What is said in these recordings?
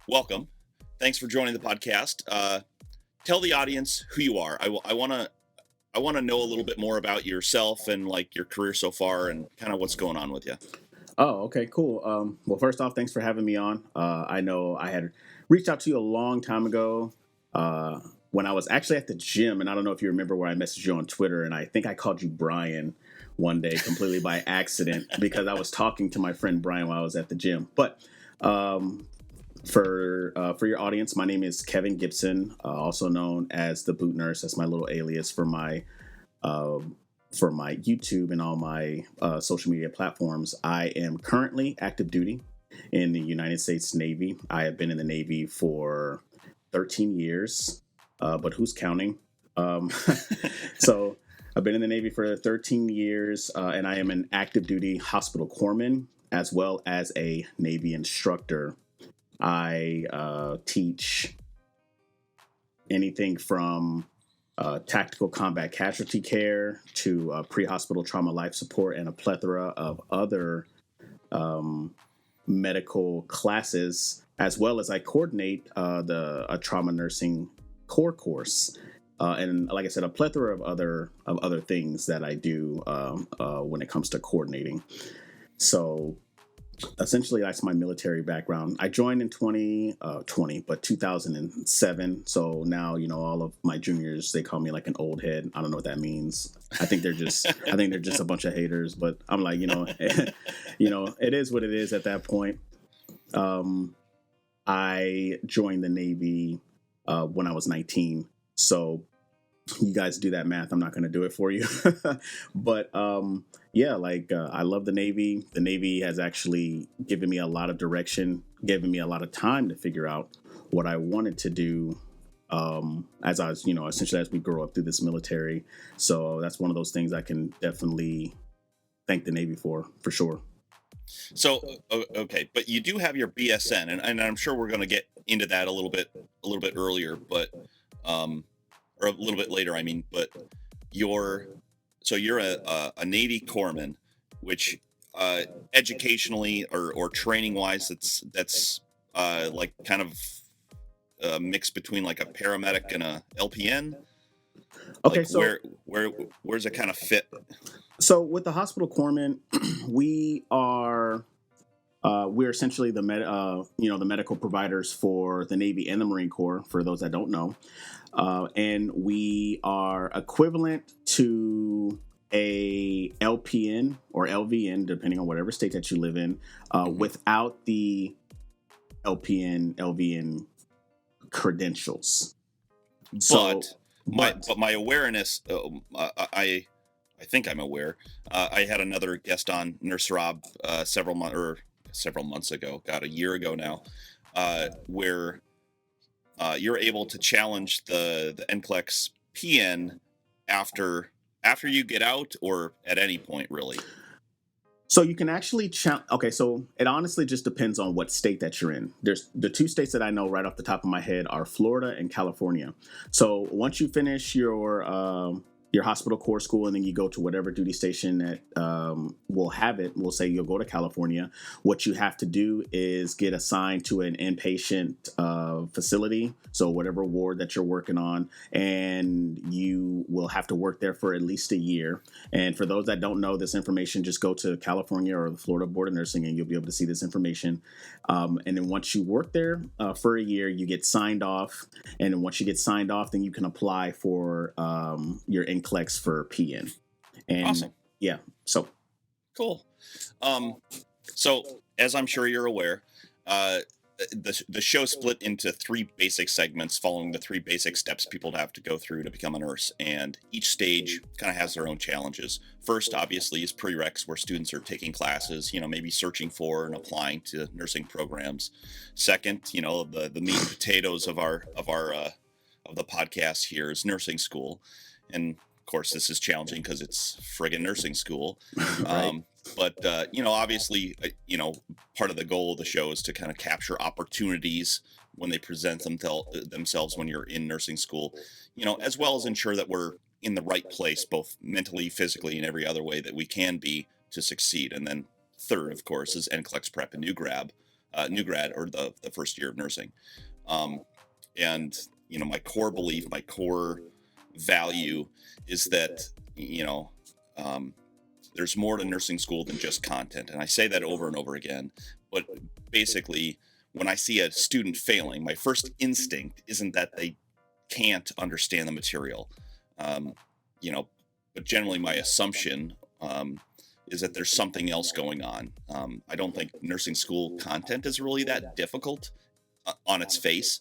welcome. Thanks for joining the podcast. Tell the audience who you are. I want to know a little bit more about yourself and like your career so far and kind of what's going on with you. Oh, okay, cool. Well, first off, thanks for having me on. I know I had reached out to you a long time ago when I was actually at the gym, and I don't know if you remember where I messaged you on Twitter, and I think I called you Brian one day completely by accident because I was talking to my friend Brian while I was at the gym. But um, for your audience, my name is Kevin Gibson, also known as the Boot Nurse. That's my little alias uh, for my YouTube and all my social media platforms. I am currently active duty in the United States Navy. I have been in the Navy for 13 years, but who's counting? Um, so I've been in the Navy for 13 years, and I am an active duty hospital corpsman as well as a Navy instructor. I teach anything from tactical combat casualty care to pre-hospital trauma life support and a plethora of other medical classes, as well as I coordinate a trauma nursing core course. And like I said, a plethora of other things that I do when it comes to coordinating. So essentially that's my military background. I joined in 2020, but 2007. So now, all of my juniors, they call me like an old head. I don't know what that means. I think they're just a bunch of haters, but I'm like, it is what it is at that point. I joined the Navy when I was 19. So you guys do that math. I'm not going to do it for you. But I love the Navy. The Navy has actually given me a lot of direction, given me a lot of time to figure out what I wanted to do as I was, essentially as we grow up through this military. So that's one of those things I can definitely thank the Navy for sure. So okay, but you do have your BSN, and I'm sure we're going to get into that a little bit earlier, but or a little bit later, I mean. But you're a Navy corpsman, which educationally or training wise, that's like kind of a mix between like a paramedic and a LPN. Okay, like so where's it kind of fit? So with the hospital corpsman, we're essentially the the medical providers for the Navy and the Marine Corps. For those that don't know, and we are equivalent to a LPN or LVN, depending on whatever state that you live in, without the LVN credentials. So, But my awareness, I think I'm aware. I had another guest on, Nurse Rob, several months ago, a year ago now, where you're able to challenge the Nclex PN after you get out, or at any point, really. So you can actually okay, so it honestly just depends on what state that you're in. There's the two states that I know right off the top of my head are Florida and California. So once you finish your hospital core school and then you go to whatever duty station that will have it, we'll say you'll go to California. What you have to do is get assigned to an inpatient facility, so whatever ward that you're working on, and you will have to work there for at least a year. And for those that don't know this information, just go to California or the Florida Board of Nursing and you'll be able to see this information. And then once you work there for a year, you get signed off. And then once you get signed off, then you can apply for your Nclex for PN. And awesome. Yeah, so cool. So as I'm sure you're aware, the show split into three basic segments following the three basic steps people have to go through to become a nurse, and each stage kind of has their own challenges. First, obviously, is Prereqs, where students are taking classes, maybe searching for and applying to nursing programs. Second, the meat and potatoes of the podcast here is nursing school, and of course this is challenging because it's friggin' nursing school. right. But obviously, part of the goal of the show is to kind of capture opportunities when they present themselves when you're in nursing school, as well as ensure that we're in the right place, both mentally, physically, and every other way that we can be to succeed. And then third, of course, is Nclex prep and new grad, new grad, or the first year of nursing. And my core belief, my core value is that there's more to nursing school than just content. And I say that over and over again. But basically, when I see a student failing, my first instinct isn't that they can't understand the material. Um, but generally my assumption is that there's something else going on. I don't think nursing school content is really that difficult on its face,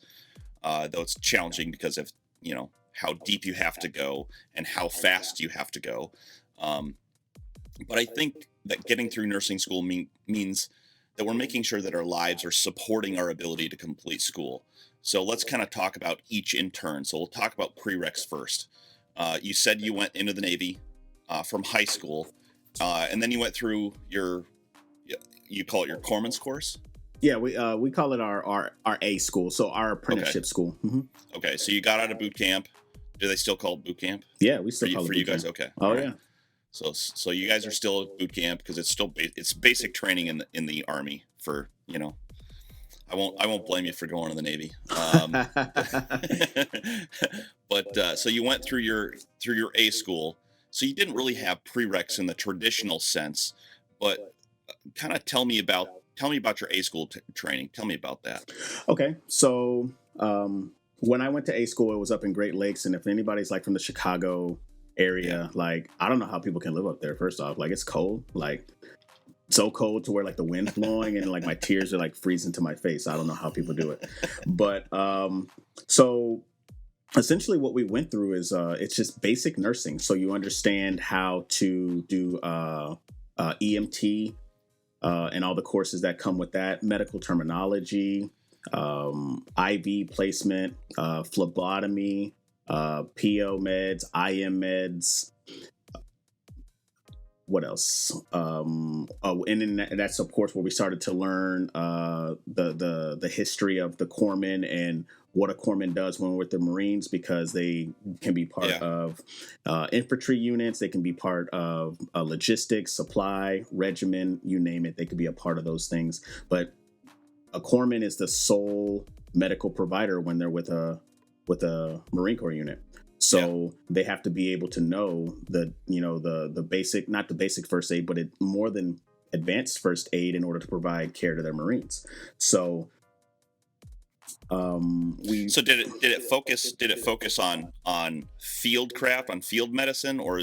though it's challenging because of how deep you have to go and how fast you have to go. But I think that getting through nursing school means that we're making sure that our lives are supporting our ability to complete school. So let's kind of talk about each in turn. So we'll talk about prereqs first. You said you went into the Navy from high school, and then you went through you call it your corpsman's course? Yeah, we call it our A school, so our apprenticeship school. Mm-hmm. Okay, so you got out of boot camp. Do they still call it boot camp? Yeah, we still for call you, it for you boot guys. camp. Okay. Oh All right. yeah. So you guys are still at boot camp because it's still it's basic training in the Army for I won't blame you for going to the Navy. But so you went through your A school. So you didn't really have prereqs in the traditional sense, but kind of tell me about your A school training. Tell me about that. Okay, so when I went to A school, it was up in Great Lakes, and if anybody's like from the Chicago area, like I don't know how people can live up there. First off, like it's cold, like so cold to where like the wind's blowing and like my tears are like freezing to my face. I don't know how people do it, but so essentially what we went through is it's just basic nursing. So you understand how to do EMT and all the courses that come with that, medical terminology, IV placement, phlebotomy, PO meds, IM meds. What else? And then that's of course where we started to learn the history of the corpsman and what a corpsman does when we're with the Marines, because they can be part of infantry units, they can be part of logistics, supply, regiment, you name it. They could be a part of those things. But a corpsman is the sole medical provider when they're with a Marine Corps unit. So they have to be able to know the basic, not the basic first aid, but more than advanced first aid in order to provide care to their Marines. So did it focus on field craft, on field medicine, or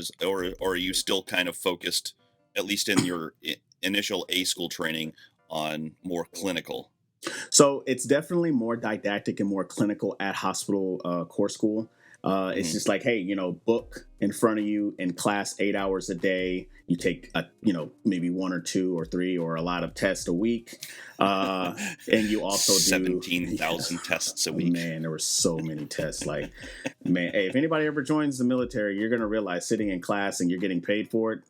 are you still kind of focused, at least in your initial A school training, on more clinical? So it's definitely more didactic and more clinical at hospital core school. It's just like, hey, book in front of you in class 8 hours a day. You take, maybe 1 or 2 or 3 or a lot of tests a week. And you also do 17,000 tests a week. Man, there were so many tests. Like, man, hey, if anybody ever joins the military, you're going to realize sitting in class and you're getting paid for it.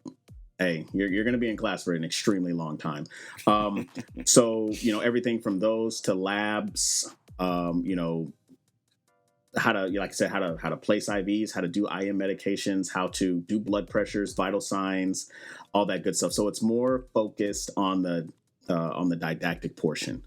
Hey, you're going to be in class for an extremely long time. So, everything from those to labs, how to, like I said, how to place IVs, how to do IM medications, how to do blood pressures, vital signs, all that good stuff. So it's more focused on the didactic portion.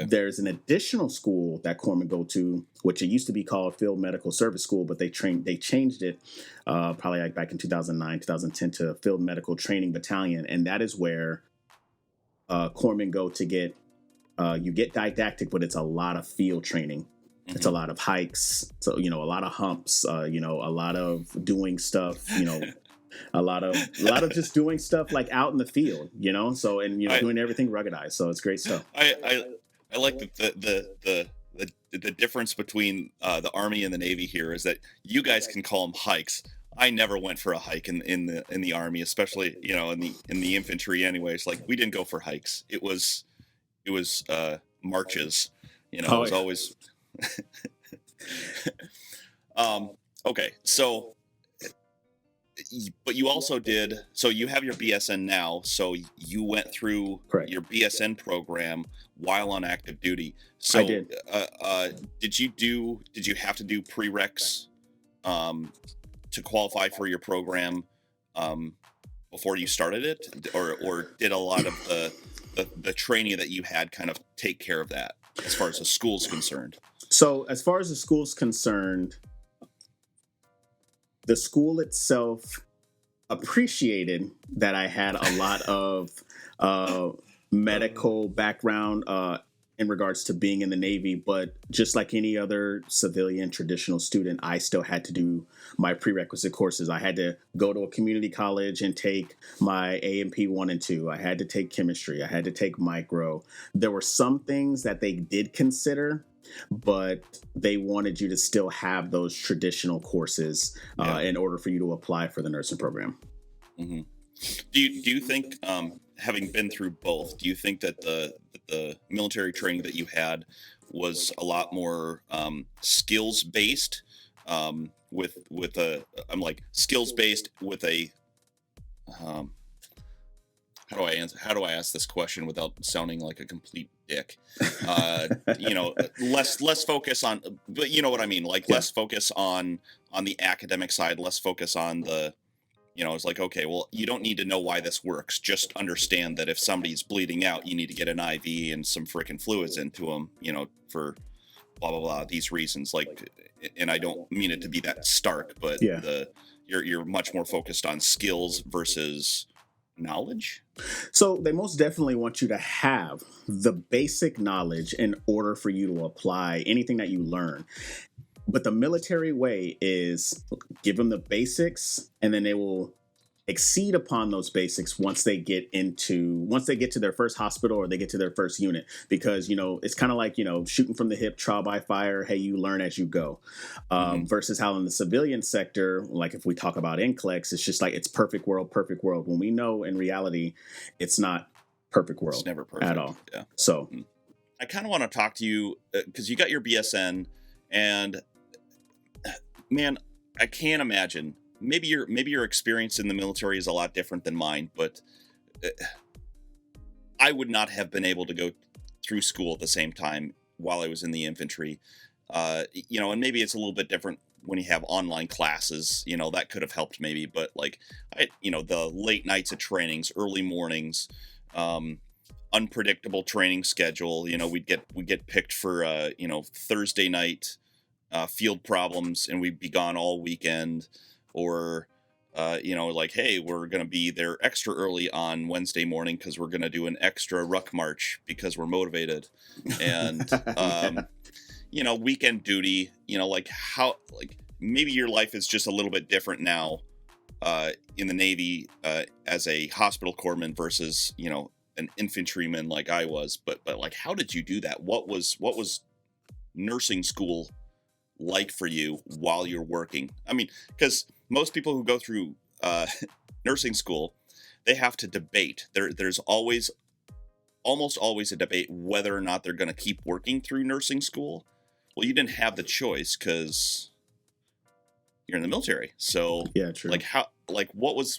There's an additional school that corpsmen go to, which it used to be called Field Medical Service School, but they changed it probably like back in 2009, 2010 to Field Medical Training Battalion, and that is where corpsmen go to get you get didactic, but it's a lot of field training. It's a lot of hikes, so a lot of humps, a lot of doing stuff, a lot of just doing stuff like out in the field, so doing everything ruggedized. So it's great stuff. I like the difference between the Army and the Navy here is that you guys can call them hikes. I never went for a hike in the Army, especially in the infantry. Anyways, like we didn't go for hikes. It was marches. It was always. Okay, so but you also did, so you have your BSN now, so you went through your BSN program while on active duty. So I did. Did you have to do prereqs to qualify for your program before you started it, or did a lot of the training that you had kind of take care of that as far as the school's concerned? So as far as the school's concerned, the school itself appreciated that I had a lot of uh, medical background in regards to being in the Navy, but just like any other civilian traditional student, I still had to do my prerequisite courses. I had to go to a community college and take my A&P 1 and 2. I had to take chemistry. I had to take micro. There were some things that they did consider, but they wanted you to still have those traditional courses in order for you to apply for the nursing program. Mm-hmm. Do you think, having been through both, do you think that the military training that you had was a lot more skills based, with a I'm like skills based with a um, how do I ask this question without sounding like a complete dick? Less focus on, but you know what I mean, like less focus on the academic side, less focus on the, it's like, okay, well, you don't need to know why this works. Just understand that if somebody's bleeding out, you need to get an IV and some freaking fluids into them, for blah, blah, blah, these reasons. Like, and I don't mean it to be that stark, but you're much more focused on skills versus knowledge. So they most definitely want you to have the basic knowledge in order for you to apply anything that you learn. But the military way is give them the basics, and then they will exceed upon those basics once they get to their first hospital or they get to their first unit. Because, it's kind of like, shooting from the hip, trial by fire. Hey, you learn as you go. Versus how in the civilian sector, like if we talk about Nclex, it's just like it's perfect world. When we know in reality, it's not perfect world. It's never perfect at all. Yeah. So I kind of want to talk to you because you got your BSN, and man, I can't imagine. Maybe your experience in the military is a lot different than mine, but I would not have been able to go through school at the same time while I was in the infantry. And maybe it's a little bit different when you have online classes. That could have helped maybe, but like the late nights of trainings, early mornings, unpredictable training schedule. We'd get picked for Thursday night field problems, and we'd be gone all weekend. Or, like, hey, we're going to be there extra early on Wednesday morning because we're going to do an extra ruck march because we're motivated. And, weekend duty, maybe your life is just a little bit different now in the Navy as a hospital corpsman versus, an infantryman like I was. But like, how did you do that? What was nursing school like for you while you're working? I mean, because most people who go through nursing school, they have to debate. There's almost always a debate whether or not they're going to keep working through nursing school. Well, you didn't have the choice because you're in the military. So yeah, true. What was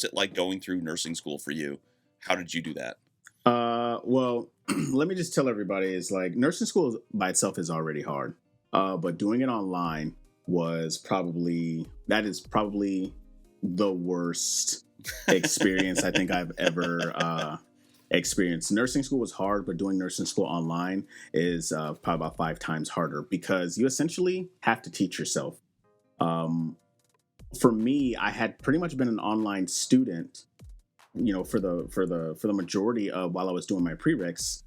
it like going through nursing school for you? How did you do that? Well, let me just tell everybody, is like nursing school by itself is already hard. But doing it online is probably the worst experience I think I've ever experienced. Nursing school was hard, but doing nursing school online is probably about 5 times harder because you essentially have to teach yourself. For me, I had pretty much been an online student, for the majority of while I was doing my prereqs.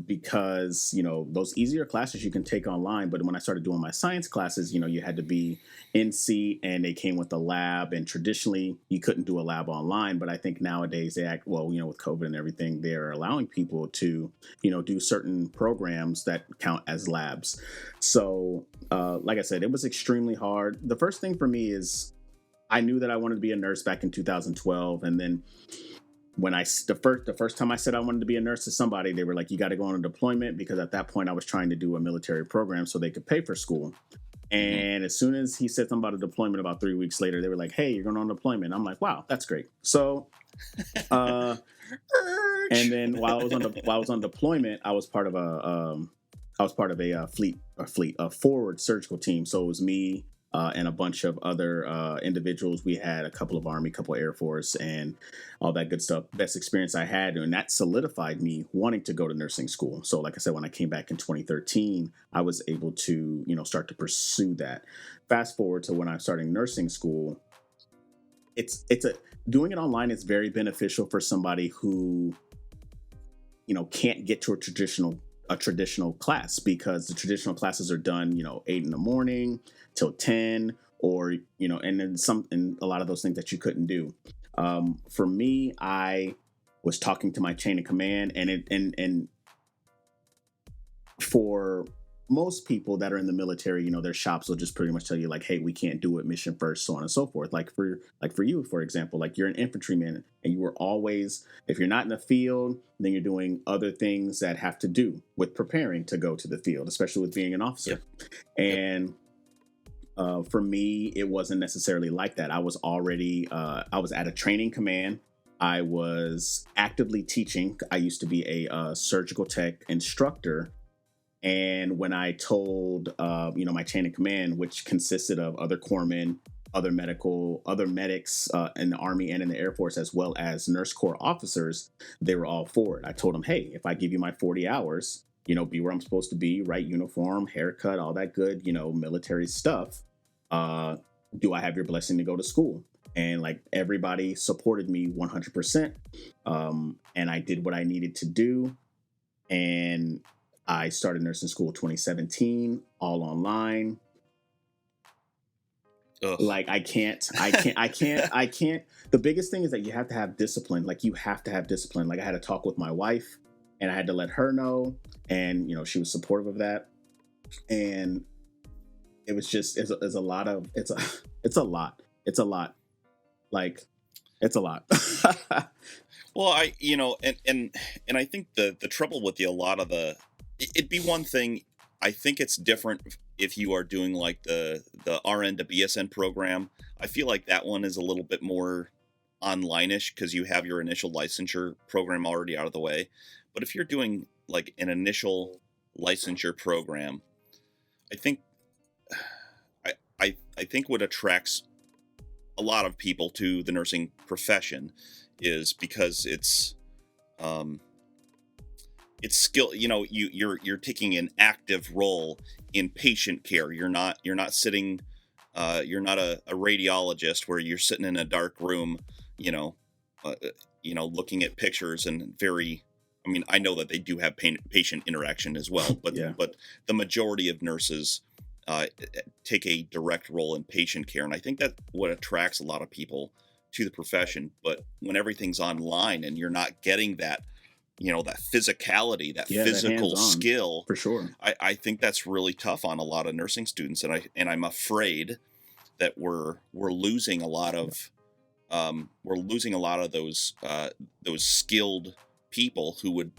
Because those easier classes you can take online, but when I started doing my science classes, you had to be in seat, and they came with a lab, and traditionally you couldn't do a lab online. But I think nowadays with COVID and everything, they're allowing people to do certain programs that count as labs. So like I said, it was extremely hard. The first thing for me is I knew that I wanted to be a nurse back in 2012, and then when the first time I said I wanted to be a nurse to somebody, they were like, you got to go on a deployment, because at that point I was trying to do a military program so they could pay for school. And as soon as he said something about a deployment, about 3 weeks later, they were like, hey, you're going on deployment. I'm like, wow, that's great. So, and then while I was on deployment, I was part of a forward surgical team. So it was me, and a bunch of other individuals. We had a couple of Army, couple of Air Force, and all that good stuff. Best experience I had, and that solidified me wanting to go to nursing school. So, like I said, when I came back in 2013, I was able to, start to pursue that. Fast forward to when I'm starting nursing school, doing it online is very beneficial for somebody who, can't get to a traditional class, because the traditional classes are done, 8 in the morning till 10, or, and then and a lot of those things that you couldn't do. For me, I was talking to my chain of command, and for most people that are in the military, their shops will just pretty much tell you like, hey, we can't do it, mission first, so on and so forth. Like for you, for example, like you're an infantryman, and you were always, if you're not in the field, then you're doing other things that have to do with preparing to go to the field, especially with being an officer. Yep. And for me, it wasn't necessarily like that. I was already, I was at a training command. I was actively teaching. I used to be a surgical tech instructor. And when I told, my chain of command, which consisted of other corpsmen, other medics in the Army and in the Air Force, as well as nurse corps officers, they were all for it. I told them, hey, if I give you my 40 hours, be where I'm supposed to be, right uniform, haircut, all that good, military stuff, do I have your blessing to go to school? And like everybody supported me 100%. And I did what I needed to do. And I started nursing school 2017, all online. Ugh. Like I can't. The biggest thing is that you have to have discipline. Like you have to have discipline. Like I had to talk with my wife, and I had to let her know, and she was supportive of that. And it was just, it's a lot. Like it's a lot. Well, and I think the trouble with a lot of it'd be one thing. I think it's different if you are doing like the RN to BSN program. I feel like that one is a little bit more online-ish because you have your initial licensure program already out of the way. But if you're doing like an initial licensure program, I think I think what attracts a lot of people to the nursing profession is because it's skill. You're taking an active role in patient care. You're not sitting. You're not a radiologist where you're sitting in a dark room. Looking at pictures and very. I mean, I know that they do have patient interaction as well, but yeah. But the majority of nurses take a direct role in patient care, and I think that what attracts a lot of people to the profession. But when everything's online and you're not getting that. That physicality, that physical skill, for sure. I think that's really tough on a lot of nursing students, and I'm afraid that we're losing a lot of those skilled people who would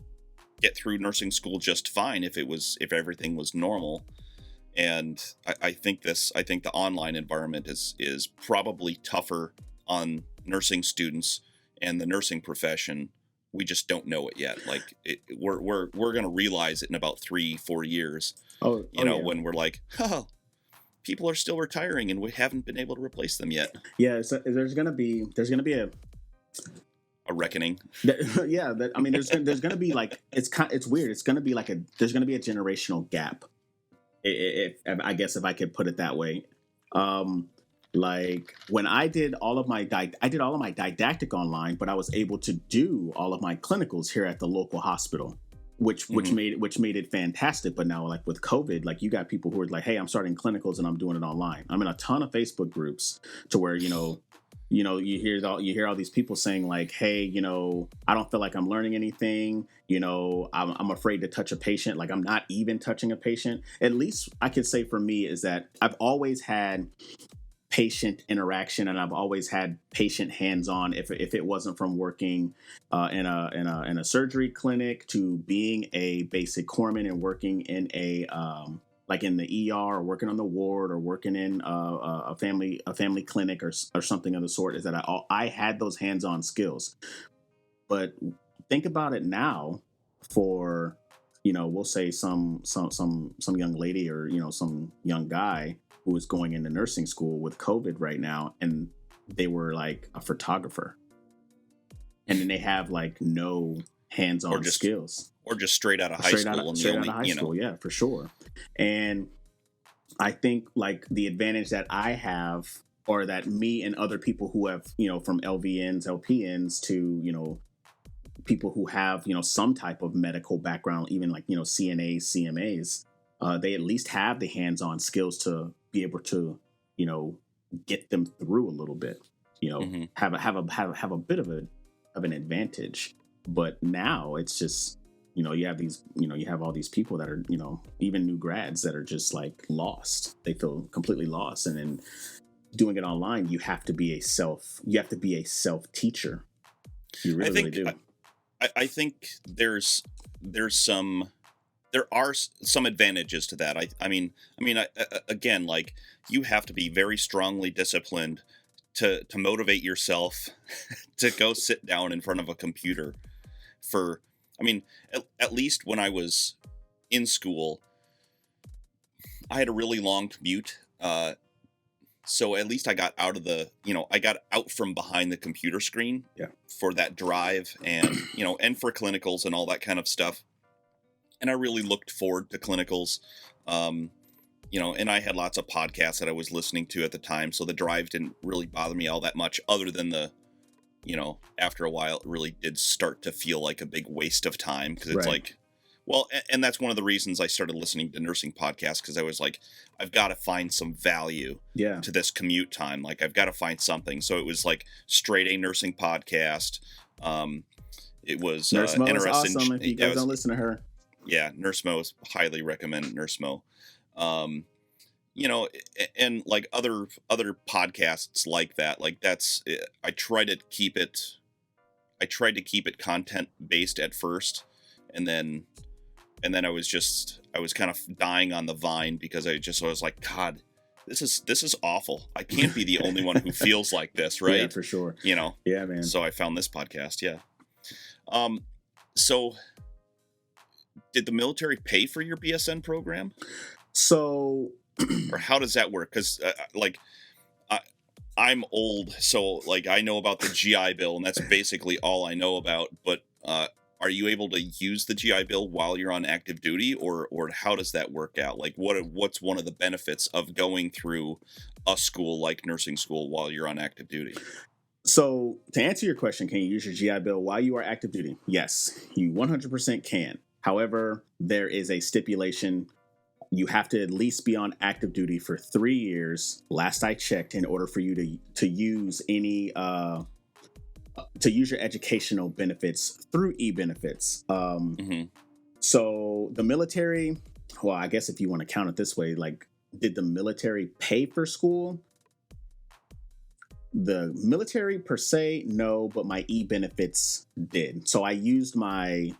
get through nursing school just fine if everything was normal. And I think the online environment is probably tougher on nursing students and the nursing profession. We just don't know it yet. Like we're going to realize it in about 3-4 years. When we're like, oh, people are still retiring and we haven't been able to replace them yet. Yeah. So there's going to be a reckoning. There's going to be like, it's weird. It's going to be like there's going to be a generational gap. If I guess if I could put it that way. Like when I did all of my didactic online, but I was able to do all of my clinicals here at the local hospital, which made it fantastic. But now, like with COVID, like you got people who are like, "Hey, I'm starting clinicals and I'm doing it online." I'm in a ton of Facebook groups to where you hear all these people saying like, "Hey, I don't feel like I'm learning anything. I'm afraid to touch a patient. Like I'm not even touching a patient." At least I could say for me is that I've always had patient interaction, and I've always had patient hands-on. If it wasn't from working in a surgery clinic to being a basic corpsman and working in a like in the ER or working on the ward or working in a family clinic or something of the sort, is that I had those hands-on skills. But think about it now for we'll say some young lady or some young guy who is going into nursing school with COVID right now, and they were like a photographer, and then they have like no hands-on skills, or just straight out of high school, straight out of high school, yeah, for sure. And I think like the advantage that I have, or that me and other people who have, from LVNs, LPNs to, people who have, some type of medical background, even like, CNAs, CMAs, they at least have the hands-on skills to be able to, get them through a little bit, have a bit of an advantage. But now it's just, you have these, you have all these people that are, even new grads that are just like lost. They feel completely lost. And then doing it online, you have to be a self teacher. You really do. I think there are some advantages to that. I mean, again, like you have to be very strongly disciplined to motivate yourself to go sit down in front of a computer for, at least when I was in school, I had a really long commute. So at least I got out of I got out from behind the computer screen for that drive and, and for clinicals and all that kind of stuff. And I really looked forward to clinicals, and I had lots of podcasts that I was listening to at the time. So the drive didn't really bother me all that much, other than after a while, it really did start to feel like a big waste of time, because it's like, well, and that's one of the reasons I started listening to nursing podcasts, because I was like, I've got to find some value to this commute time. Like, I've got to find something. So it was like straight A nursing podcast. It was Nurse Mo is awesome. If you guys don't listen to her, Nurse Mo, highly recommend Nurse Mo. And like other podcasts like that. Like I tried to keep it content based at first, and then I was kind of dying on the vine, because I was like, God, this is awful. I can't be the only one who feels like this, right? Yeah, for sure. Yeah, man. So I found this podcast. Yeah. So did the military pay for your BSN program? So, or how does that work? Because I'm old, so like I know about the GI Bill, and that's basically all I know about. But are you able to use the GI Bill while you're on active duty, or how does that work out? Like, what's one of the benefits of going through a school like nursing school while you're on active duty? So, to answer your question, can you use your GI Bill while you are active duty? Yes, you 100% can. However, there is a stipulation. You have to at least be on active duty for 3 years, last I checked, in order for you to use any to use your educational benefits through e-benefits. So the military, well, I guess if you want to count it this way, like, did the military pay for school? The military per se, no, but my e-benefits did. So I used not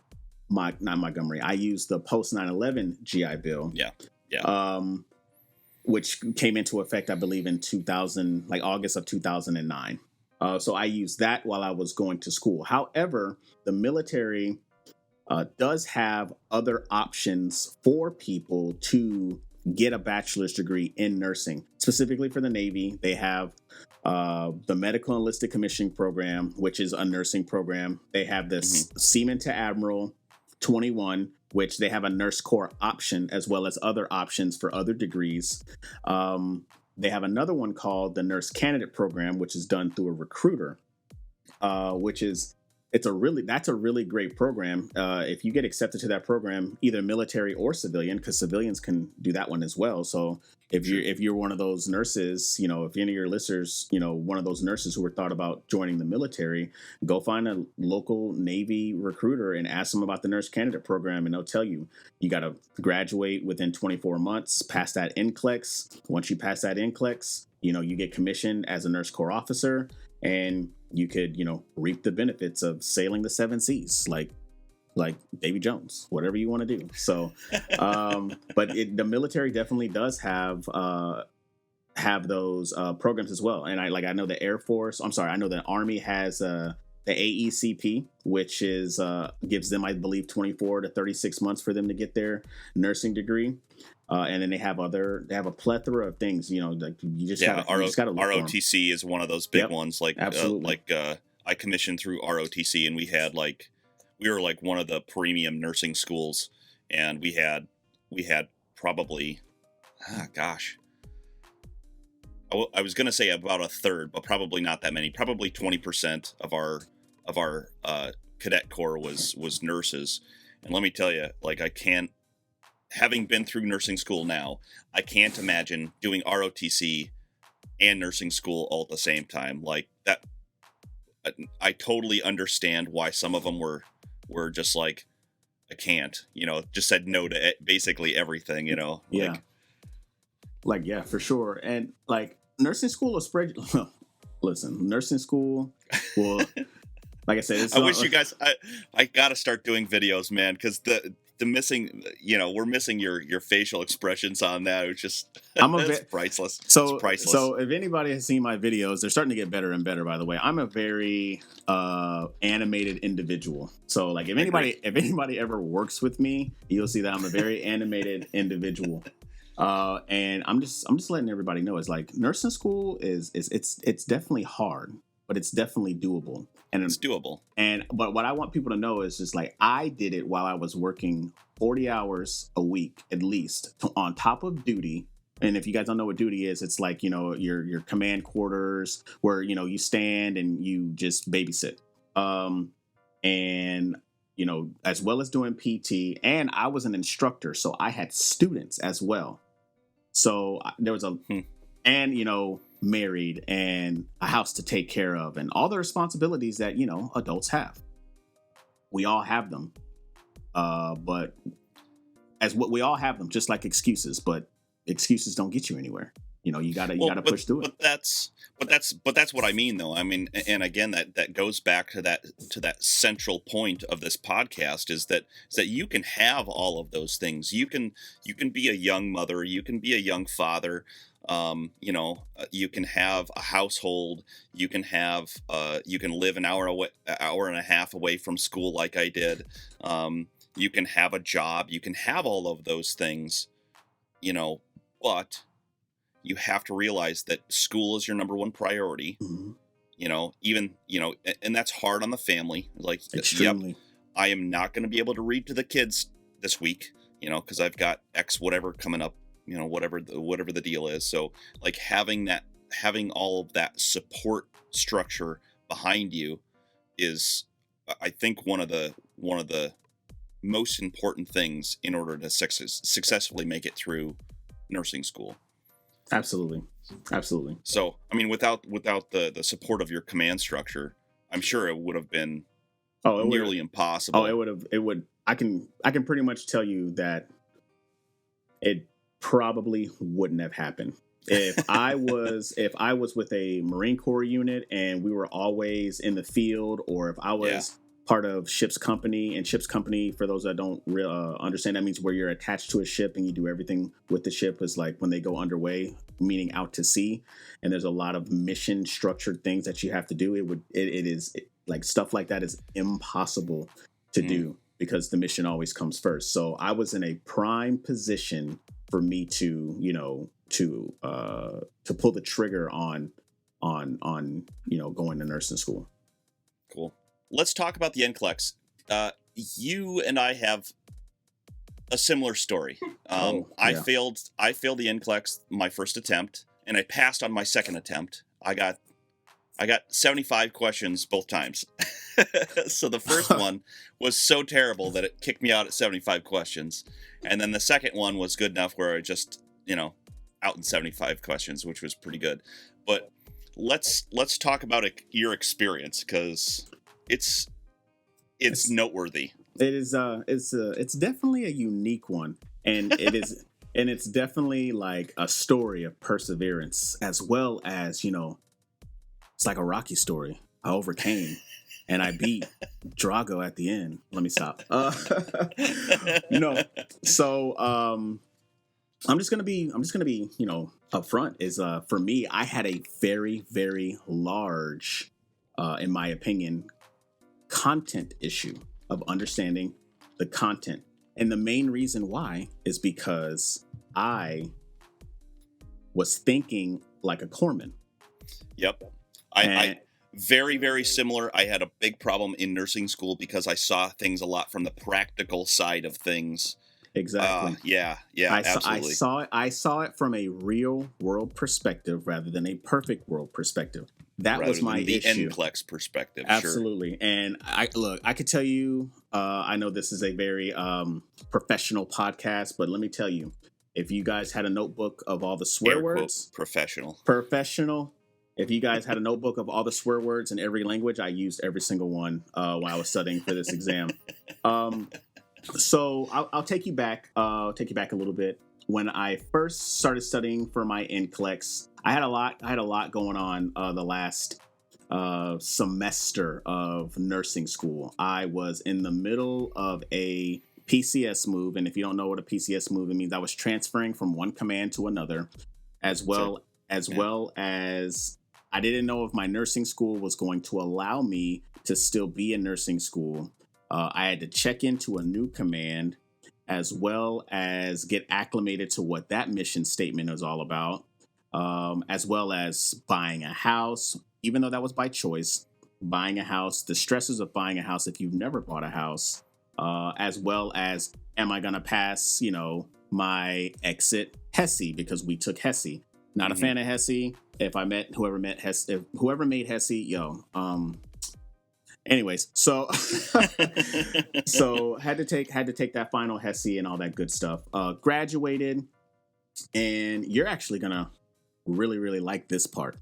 Montgomery. I used the post 9/11 GI Bill. Yeah. Which came into effect, I believe, in 2000, like August of 2009. So I used that while I was going to school. However, the military does have other options for people to get a bachelor's degree in nursing. Specifically for the Navy, they have the Medical Enlisted Commissioning Program, which is a nursing program. They have this Seaman to Admiral 21, which they have a nurse corps option, as well as other options for other degrees. They have another one called the Nurse Candidate Program, which is done through a recruiter, that's a really great program. If you get accepted to that program, either military or civilian, because civilians can do that one as well. So if you're one of those nurses, if any of your listeners, one of those nurses who were thought about joining the military, go find a local Navy recruiter and ask them about the Nurse Candidate Program, and they'll tell you got to graduate within 24 months, pass that Nclex. Once you pass that Nclex, you get commissioned as a nurse corps officer, and you could, reap the benefits of sailing the 7 seas, like Davy Jones, whatever you want to do. So, but the military definitely does have those programs as well. And I know the Air Force. I know the Army has the AECP, which is gives them, I believe, 24 to 36 months for them to get their nursing degree. And then they have a plethora of things. Like you just gotta look for 'em. ROTC is one of those big ones. Like absolutely. I commissioned through ROTC, and we were like one of the premium nursing schools, and we had probably, gosh, I was gonna say about a third, but probably not that many. Probably 20% of our cadet corps was nurses. And let me tell you, like, having been through nursing school now, I can't imagine doing ROTC and nursing school all at the same time. Like that, I totally understand why some of them were just like, I can't, just said no to basically everything, Yeah. Like, yeah, for sure. And like nursing school will spread. Listen, nursing school will, like I said, I wish you guys, I got to start doing videos, man, because the missing, we're missing your facial expressions on that. It's just, it's priceless. So, it's priceless. So if anybody has seen my videos, they're starting to get better and better, by the way. I'm a very animated individual. So like if anybody ever works with me, you'll see that I'm a very animated individual. And I'm just letting everybody know, it's like nursing school it's definitely hard, but it's definitely doable. And it's doable. But what I want people to know is just like, I did it while I was working 40 hours a week, at least, on top of duty. And if you guys don't know what duty is, it's like, your command quarters where, you stand and you just babysit. And, as well as doing PT, and I was an instructor, so I had students as well. So there was married and a house to take care of and all the responsibilities that, adults have. We all have them. But we all have them, just like excuses, but excuses don't get you anywhere. You gotta push through it. But that's what I mean, though. I mean, and again, that goes back to that central point of this podcast is that you can have all of those things. You can be a young mother, you can be a young father. You can have a household. You can live an hour and a half away from school, like I did. You can have a job. You can have all of those things. But you have to realize that school is your number one priority. Mm-hmm. And that's hard on the family. Like, extremely. Yep, I am not going to be able to read to the kids this week, because I've got X whatever coming up, whatever the deal is. So like having all of that support structure behind you is, I think, one of the most important things in order to successfully make it through nursing school. Absolutely. So, I mean, without the support of your command structure, I'm sure it would have been nearly impossible. It would. I can pretty much tell you that it probably wouldn't have happened if I was with a Marine Corps unit and we were always in the field, or if I was part of ship's company. And ship's company, for those that don't understand, that means where you're attached to a ship and you do everything with the ship, is like when they go underway, meaning out to sea. And there's a lot of mission structured things that you have to do. It is like stuff like that is impossible to do because the mission always comes first. So I was in a prime position for me to pull the trigger on going to nursing school. Cool. Let's talk about the Nclex. You and I have a similar story. I failed the Nclex my first attempt, and I passed on my second attempt. I got 75 questions both times. So the first one was so terrible that it kicked me out at 75 questions. And then the second one was good enough where I just, out in 75 questions, which was pretty good. But let's talk about your experience, because it's noteworthy. It is. It's definitely a unique one, and it is, and it's definitely like a story of perseverance, as well as it's like a Rocky story. I overcame, and I beat Drago at the end. Let me stop. So I'm just gonna be upfront. Is for me, I had a very, very large, in my opinion, content issue of understanding the content. And the main reason why is because I was thinking like a corpsman. Yep. I very, very similar. I had a big problem in nursing school because I saw things a lot from the practical side of things. Exactly. Yeah, absolutely. I saw it from a real world perspective rather than a perfect world perspective. That was my issue. The Nclex perspective. Absolutely. Sure. And I could tell you, I know this is a very professional podcast, but let me tell you, if you guys had a notebook of all the swear words, professional. If you guys had a notebook of all the swear words in every language, I used every single one when I was studying for this exam. So I'll take you back. I'll take you back a little bit. When I first started studying for my Nclex, I had a lot going on the last semester of nursing school. I was in the middle of a PCS move, and if you don't know what a PCS move, it means I was transferring from one command to another, as well as I didn't know if my nursing school was going to allow me to still be in nursing school. I had to check into a new command, as well as get acclimated to what that mission statement is all about, as well as buying a house, even though that was by choice. Buying a house, the stresses of buying a house if you've never bought a house, as well as, am I going to pass, my exit HESI, because we took HESI. Not a fan of HESI. If whoever made HESI, anyways, so had to take that final HESI and all that good stuff. Graduated, and you're actually gonna really, really like this part.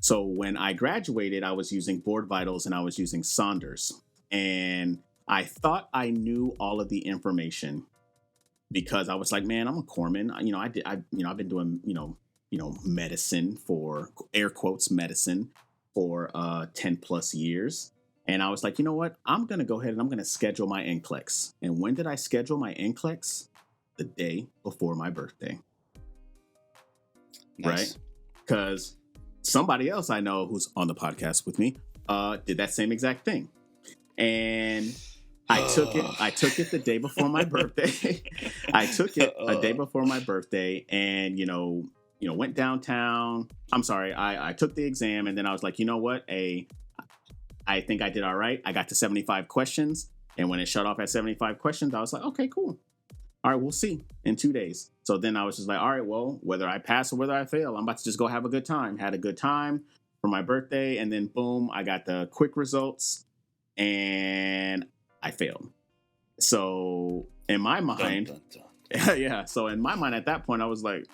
So when I graduated, I was using Board Vitals and I was using Saunders, and I thought I knew all of the information because I was like, man, I'm a corpsman. I've been doing medicine for air quotes medicine for 10 plus years. And I was like, you know what? I'm going to go ahead and I'm going to schedule my Nclex. And when did I schedule my Nclex? The day before my birthday. Nice. Right? Because somebody else I know who's on the podcast with me did that same exact thing. And I took it the day before my birthday. I took it a day before my birthday and, went downtown. I'm sorry. I took the exam and then I was like, you know what? I think I did all right. I got to 75 questions. And when it shut off at 75 questions, I was like, okay, cool. All right, we'll see in 2 days. So then I was just like, all right, well, whether I pass or whether I fail, I'm about to just go have a good time. Had a good time for my birthday. And then boom, I got the quick results and I failed. So in my mind, dun, dun, dun. Yeah. So in my mind at that point, I was like,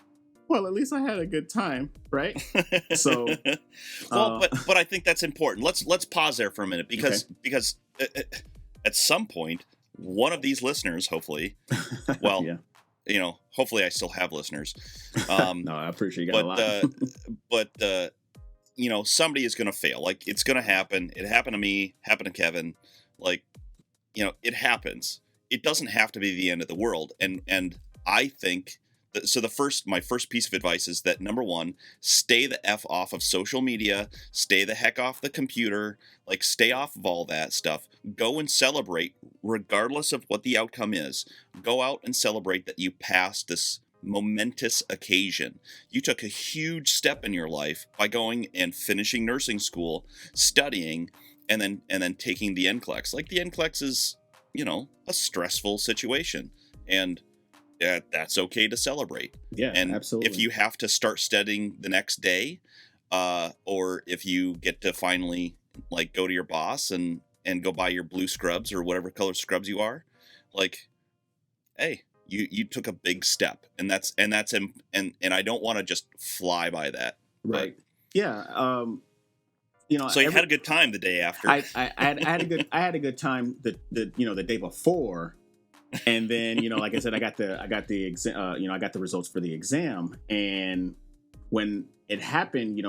well, at least I had a good time, right? So, well, but I think that's important. Let's pause there for a minute because at some point, one of these listeners, hopefully, well, yeah. Hopefully I still have listeners. No, I appreciate you got a lot. But somebody is going to fail. Like it's going to happen. It happened to me. Happened to Kevin. Like, it happens. It doesn't have to be the end of the world. And I think. So my first piece of advice is that number one, stay the F off of social media, stay the heck off the computer, like stay off of all that stuff. Go and celebrate regardless of what the outcome is. Go out and celebrate that you passed this momentous occasion. You took a huge step in your life by going and finishing nursing school, studying, and then taking the Nclex. Like the Nclex is, a stressful situation. And that's okay to celebrate. Yeah, and absolutely. If you have to start studying the next day, or if you get to finally like go to your boss and go buy your blue scrubs or whatever color scrubs you are, like, hey, you took a big step, and I don't want to just fly by that. Right. But, yeah. So you had a good time the day after. I had a good time the day before. And then, like I said, I got the exam, I got the results for the exam. And when it happened,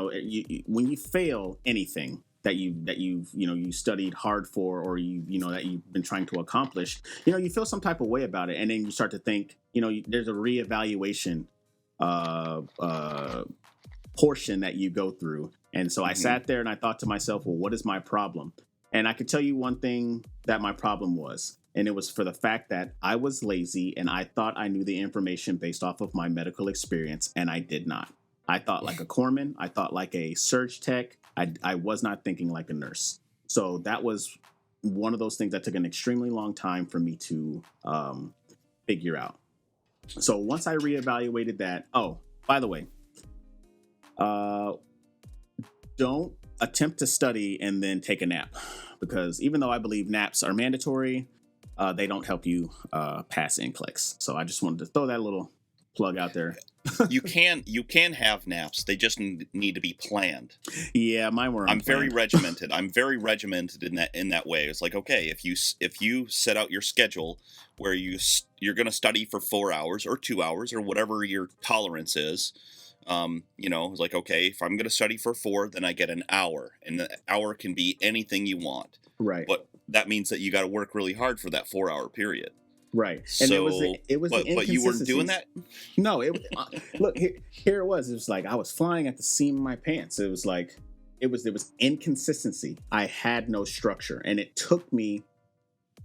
when you fail anything that you studied hard for, or that you've been trying to accomplish, you feel some type of way about it. And then you start to think, there's a reevaluation portion that you go through. And so I sat there and I thought to myself, well, what is my problem? And I could tell you one thing that my problem was. And it was for the fact that I was lazy and I thought I knew the information based off of my medical experience, and I did not. I thought like a corpsman. I thought like a surge tech. I was not thinking like a nurse. So that was one of those things that took an extremely long time for me to figure out. So once I reevaluated that, oh, by the way, don't attempt to study and then take a nap, because even though I believe naps are mandatory, they don't help you pass Nclex. So I just wanted to throw that little plug out there. You can have naps. They just need to be planned. Yeah, mine were. I'm very regimented. I'm very regimented in that way. It's like, okay, if you set out your schedule where you're going to study for 4 hours or 2 hours or whatever your tolerance is, it's like, okay, if I'm going to study for 4, then I get an hour, and the hour can be anything you want. Right. But that means that you got to work really hard for that 4-hour period. Right. And so, it was but you weren't doing that? No, look, here it was. It was like I was flying at the seam of my pants. It was like there was inconsistency. I had no structure, and it took me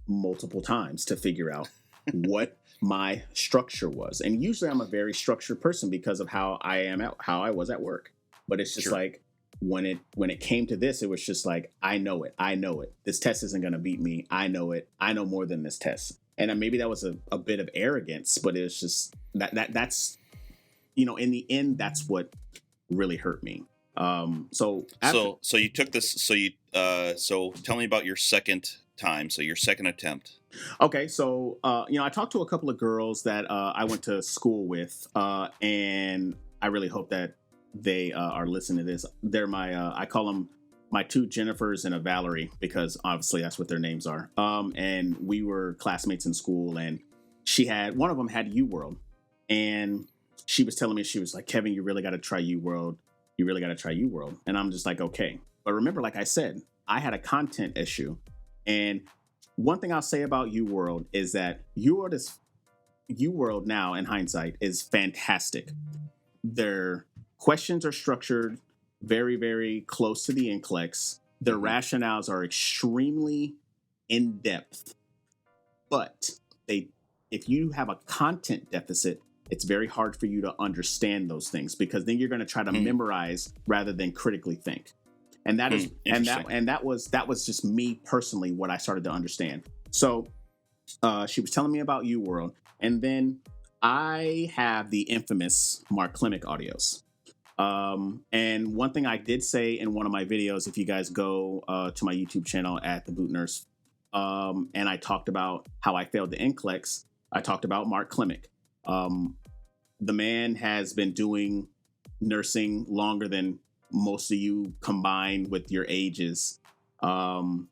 multiple times to figure out what my structure was. And usually I'm a very structured person because of how I was at work. But it's just like when it came to this, it was just like, I know it. This test isn't going to beat me. I know it. I know more than this test. And maybe that was a bit of arrogance, but it's just that's, in the end, that's what really hurt me. So you took this. So tell me about your second time. So your second attempt. Okay. So, I talked to a couple of girls that I went to school with, and I really hope that they are listening to this. They're I call them my 2 Jennifers and a Valerie, because obviously that's what their names are. And we were classmates in school, and one of them had UWorld, and she was telling me, she was like, Kevin, you really got to try UWorld. You really got to try UWorld. And I'm just like, okay. But remember, like I said, I had a content issue. And one thing I'll say about UWorld is that UWorld now, in hindsight, is fantastic. Their questions are structured very, very close to the Nclex. Their rationales are extremely in depth, but if you have a content deficit, it's very hard for you to understand those things, because then you're going to try to memorize rather than critically think. And that is that was just me personally, what I started to understand. So she was telling me about UWorld, and then I have the infamous Mark Klimek audios. And one thing I did say in one of my videos, if you guys go to my YouTube channel at The Boot Nurse, and I talked about how I failed the Nclex, I talked about Mark Klimek. The man has been doing nursing longer than most of you combined with your ages. And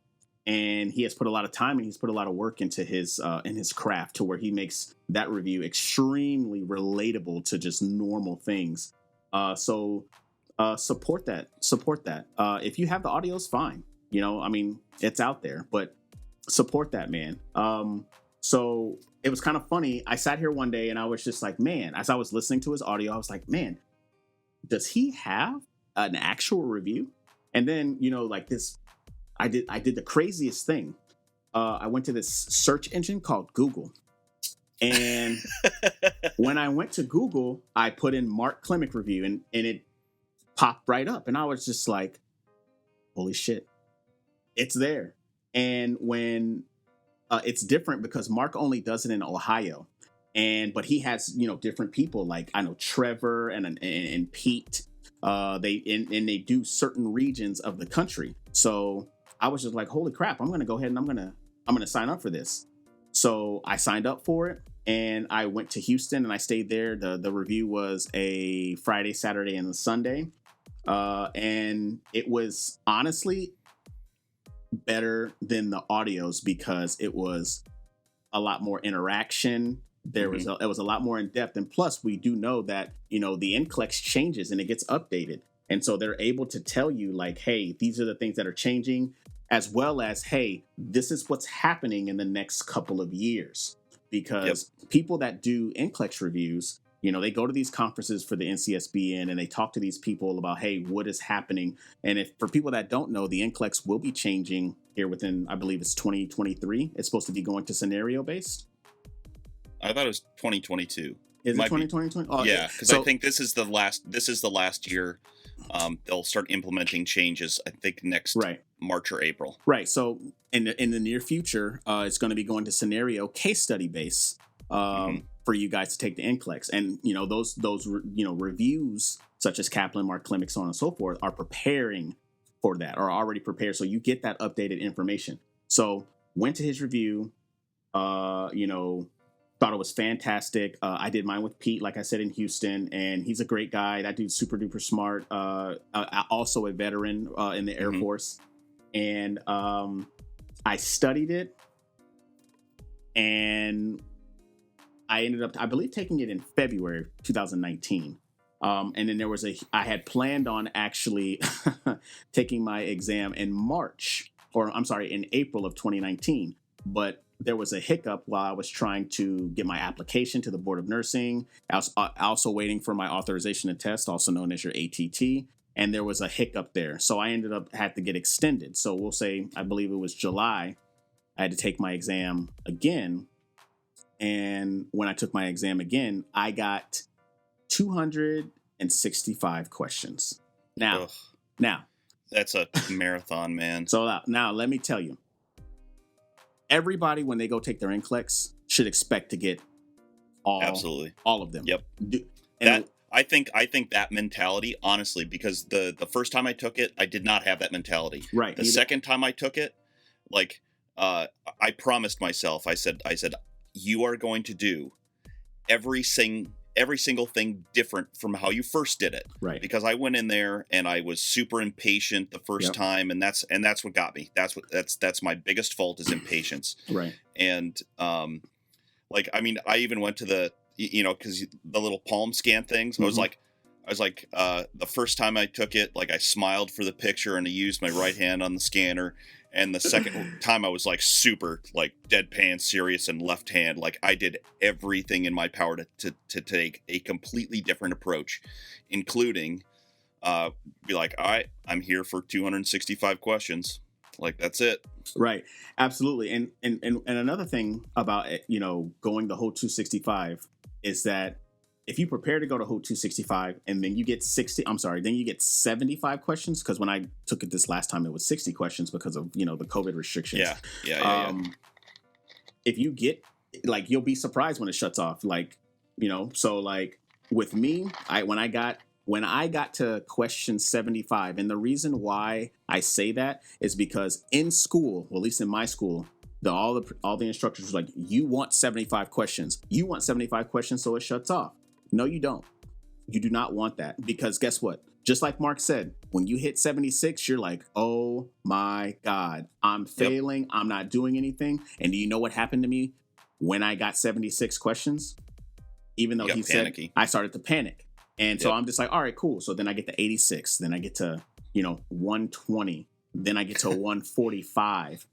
he has put a lot of time and he's put a lot of work into his craft, to where he makes that review extremely relatable to just normal things. So support that. If you have the audios, fine. It's out there, but support that, man. So it was kind of funny. I sat here one day and I was just like, man, as I was listening to his audio, I was like, man, does he have an actual review? And then, like this, I did the craziest thing. I went to this search engine called Google. And when I went to Google, I put in Mark Klimek review, and it popped right up. And I was just like, holy shit, it's there. And when it's different, because Mark only does it in Ohio, but he has, different people, like I know Trevor and Pete. They do certain regions of the country. So I was just like, holy crap, I'm going to go ahead and I'm going to sign up for this. So I signed up for it, and I went to Houston and I stayed there. The review was a Friday, Saturday, and a Sunday. And it was honestly better than the audios, because it was a lot more interaction. It was a lot more in depth. And plus, we do know that, the Nclex changes and it gets updated. And so they're able to tell you, like, hey, these are the things that are changing, as well as, hey, this is what's happening in the next couple of years. Because people that do Nclex reviews, they go to these conferences for the NCSBN and they talk to these people about, hey, what is happening? And for people that don't know, the Nclex will be changing here within, I believe it's 2023. It's supposed to be going to scenario based. I thought it was 2022. Is it Might be. 2020? Oh, Yeah, because I think this is the last year. They'll start implementing changes, I think, next March or April. Right. So in the near future, it's going to be going to scenario case study base for you guys to take the Nclex. And, those reviews such as Kaplan, Mark Klimek, so on and so forth are preparing for that, or already prepared. So you get that updated information. So went to his review, thought it was fantastic. I did mine with Pete, like I said, in Houston, and he's a great guy. That dude's super duper smart. Also a veteran in the Air Force. And I studied it, and I ended up, I believe, taking it in February 2019. And then I had planned on actually taking my exam in April of 2019, but there was a hiccup while I was trying to get my application to the Board of Nursing. I was also waiting for my authorization to test, also known as your ATT. And there was a hiccup there. So I had to get extended. So we'll say, I believe it was July, I had to take my exam again. And when I took my exam again, I got 265 questions. Now, that's a marathon, man. So now let me tell you, everybody, when they go take their Nclex, should expect to get all of them. Yep. I think that mentality, honestly, because the first time I took it, I did not have that mentality. Right. The second time I took it, I promised myself, I said, you are going to do every single thing different from how you first did it. Right. Because I went in there and I was super impatient the first time, and that's what got me. That's my biggest fault, is impatience. Right. And I even went to the, because the little palm scan things, I was like, the first time I took it, I smiled for the picture and I used my right hand on the scanner. And the second time I was super deadpan serious and left hand. I did everything in my power to take a completely different approach, including be all right, I'm here for 265 questions. That's it. Right. Absolutely. And another thing about it, going the whole 265 is that if you prepare to go to whole 265 and then you get 75 questions, because when I took it this last time, it was 60 questions because of, the COVID restrictions. Yeah. If you get, you'll be surprised when it shuts off. So with me, when I got to question 75, and the reason why I say that is because in school, well, at least in my school, all the instructors were you want 75 questions. You want 75 questions, so it shuts off. No, you don't. You do not want that, because guess what? Just like Mark said, when you hit 76, you're like, oh my God, I'm failing. Yep. I'm not doing anything. And do you know what happened to me when I got 76 questions? Even though he said, I started to panic. And so I'm just all right, cool. So then I get to 86. Then I get to, 120. Then I get to 145.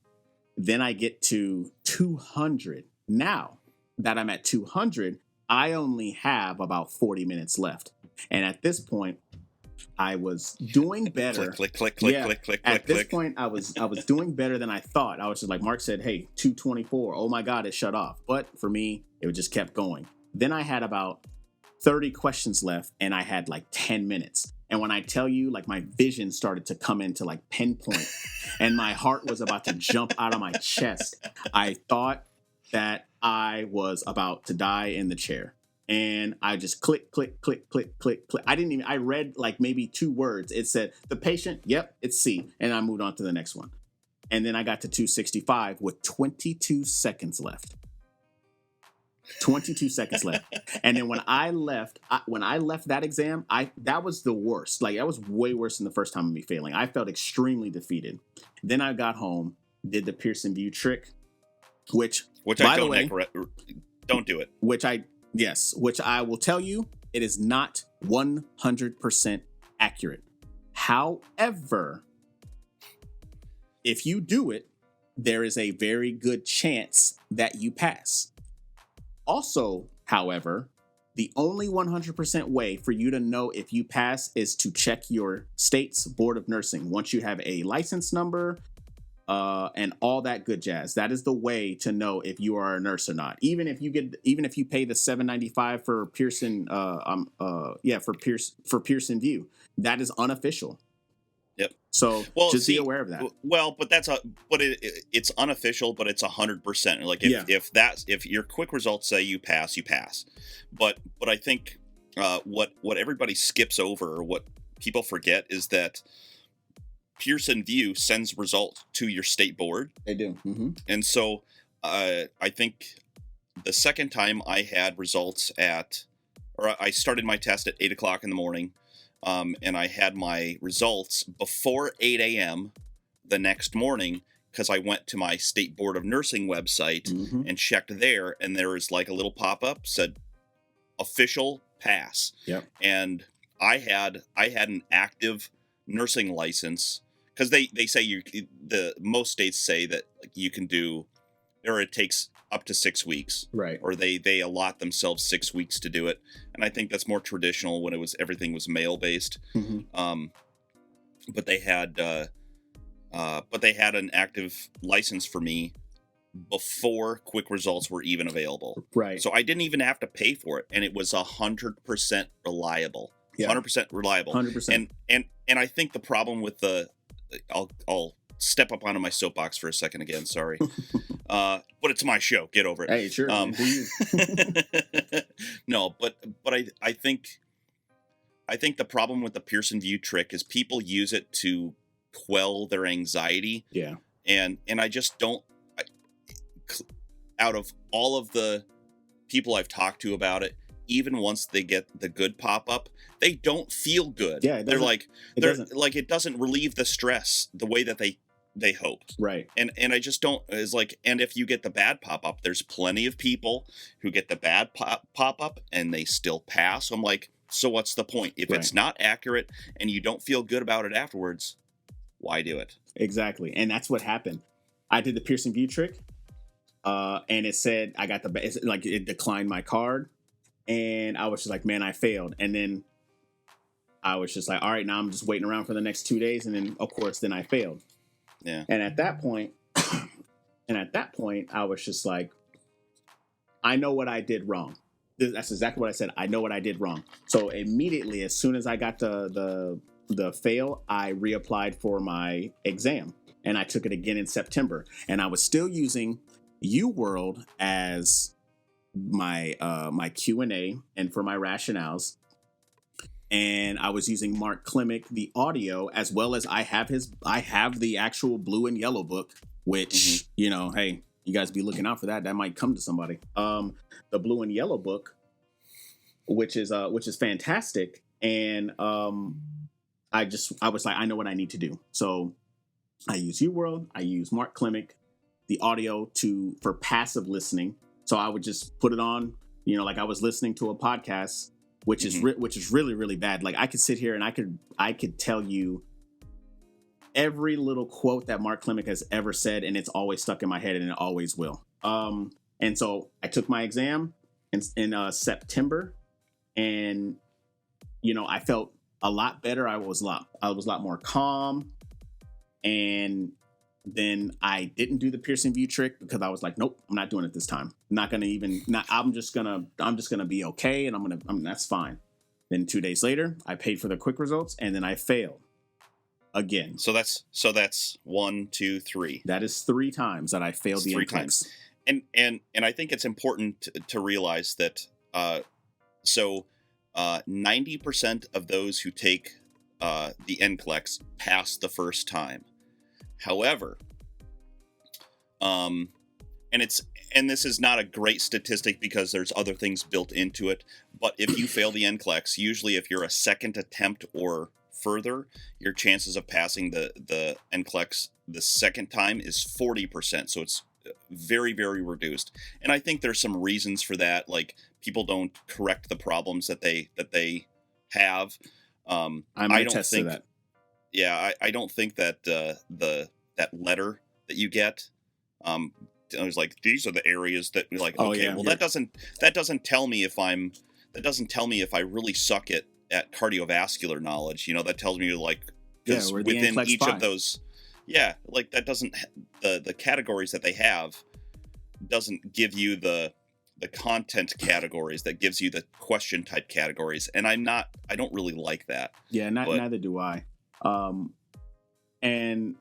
Then I get to 200. Now that I'm at 200, I only have about 40 minutes left. And at this point, I was doing better. Click. At this point, I was doing better than I thought. I was just Mark said, hey, 224. Oh my God, it shut off. But for me, it just kept going. Then I had about 30 questions left, and I had 10 minutes. And when I tell you, my vision started to come into pinpoint, and my heart was about to jump out of my chest. I thought that I was about to die in the chair. And I just click. I read maybe 2 words. It said, the patient, yep, it's C. And I moved on to the next one. And then I got to 265 with 22 seconds left. 22 seconds left. And then when I left that exam, that was the worst. That was way worse than the first time of me failing. I felt extremely defeated. Then I got home, did the Pearson VUE trick, which I don't do it. Which I will tell you, it is not 100% accurate. However, if you do it, there is a very good chance that you pass. Also, however, the only 100% way for you to know if you pass is to check your state's Board of Nursing. Once you have a license number, and all that good jazz. That is the way to know if you are a nurse or not. Even if you pay the $7.95 for Pearson, for Pearson View, that is unofficial. Yep. So just be aware of that. Well, but it's unofficial, but it's 100%. Like if your quick results say you pass, you pass. But I think what everybody skips over, or what people forget, is that Pearson View sends results to your state board. They do. Mm-hmm. And so I think the second time I had results I started my test at 8 o'clock in the morning. And I had my results before 8 a.m. the next morning, because I went to my State Board of Nursing website and checked there, and there was like a little pop-up said official pass. Yep. And I had an active nursing license, because they say most states say that you can do, or it takes up to 6 weeks, right? Or they allot themselves 6 weeks to do it, and I think that's more traditional when everything was mail based. But they had an active license for me before quick results were even available, right? So I didn't even have to pay for it, and it was 100% reliable. 100% reliable. 100%. And I think the problem with I'll step up onto my soapbox for a second again. Sorry. But it's my show. Get over it. Hey, sure. No, but I think the problem with the Pearson View trick is people use it to quell their anxiety. Yeah. And I just don't, out of all of the people I've talked to about it, even once they get the good pop-up, they don't feel good. Yeah. It doesn't relieve the stress the way that they hoped. Right. And I just don't, and if you get the bad pop-up, there's plenty of people who get the bad pop-up and they still pass. So I'm like, so what's the point? If it's not accurate and you don't feel good about it afterwards, why do it? Exactly. And that's what happened. I did the Pearson View trick, and it said I got it declined my card, and I was just like, man, I failed. And then I was just like, all right, now I'm just waiting around for the next 2 days, and then of course I failed. Yeah. And at that point, I was just like, I know what I did wrong. That's exactly what I said. I know what I did wrong. So immediately, as soon as I got the fail, I reapplied for my exam, and I took it again in September. And I was still using UWorld as my my Q&A and for my rationales. And I was using Mark Klimick, the audio, as well as I have the actual blue and yellow book, which, hey, you guys be looking out for that. That might come to somebody. The blue and yellow book, which is fantastic. And I was like, I know what I need to do. So I use UWorld. I use Mark Klimick, the audio for passive listening. So I would just put it on, like I was listening to a podcast, which is really, really bad. Like I could sit here and I could tell you every little quote that Mark Klimick has ever said, and it's always stuck in my head, and it always will. And so I took my exam in September, and I felt a lot better. I was a lot more calm, and then I didn't do the Pearson View trick because I was like, nope, I'm not doing it this time. I'm just gonna be okay, and that's fine. Then 2 days later, I paid for the quick results, and then I failed again. So that's 1, 2, 3. That is 3 times that I failed the Nclex. And I think it's important to realize that 90% of those who take the Nclex pass the first time. However, and this is not a great statistic because there's other things built into it, but if you fail the Nclex, usually if you're a second attempt or further, your chances of passing the Nclex the second time is 40%. So it's very, very reduced. And I think there's some reasons for that. Like people don't correct the problems that they have. I'm attest to that. Yeah, I don't think that that letter that you get, it was like, these are the areas that we're like, that doesn't tell me if I really suck at cardiovascular knowledge. That tells me within each 5. of those, Yeah, like that doesn't the categories that they have doesn't give you the content categories, that gives you the question type categories, and I don't really like that. Yeah, But neither do I. And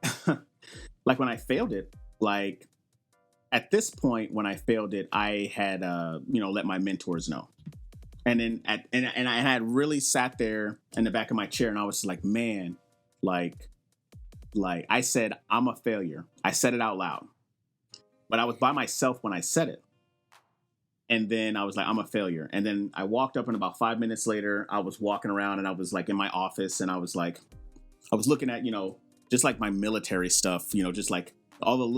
like when I failed it, like at this point when I failed it, I had let my mentors know. And then and I had really sat there in the back of my chair and I was just like, man, like I said I'm a failure. I said it out loud. But I was by myself when I said it. And then I was like, I'm a failure. And then I walked up, and about 5 minutes later, I was walking around and I was like in my office, and I was looking at, just like my military stuff, just like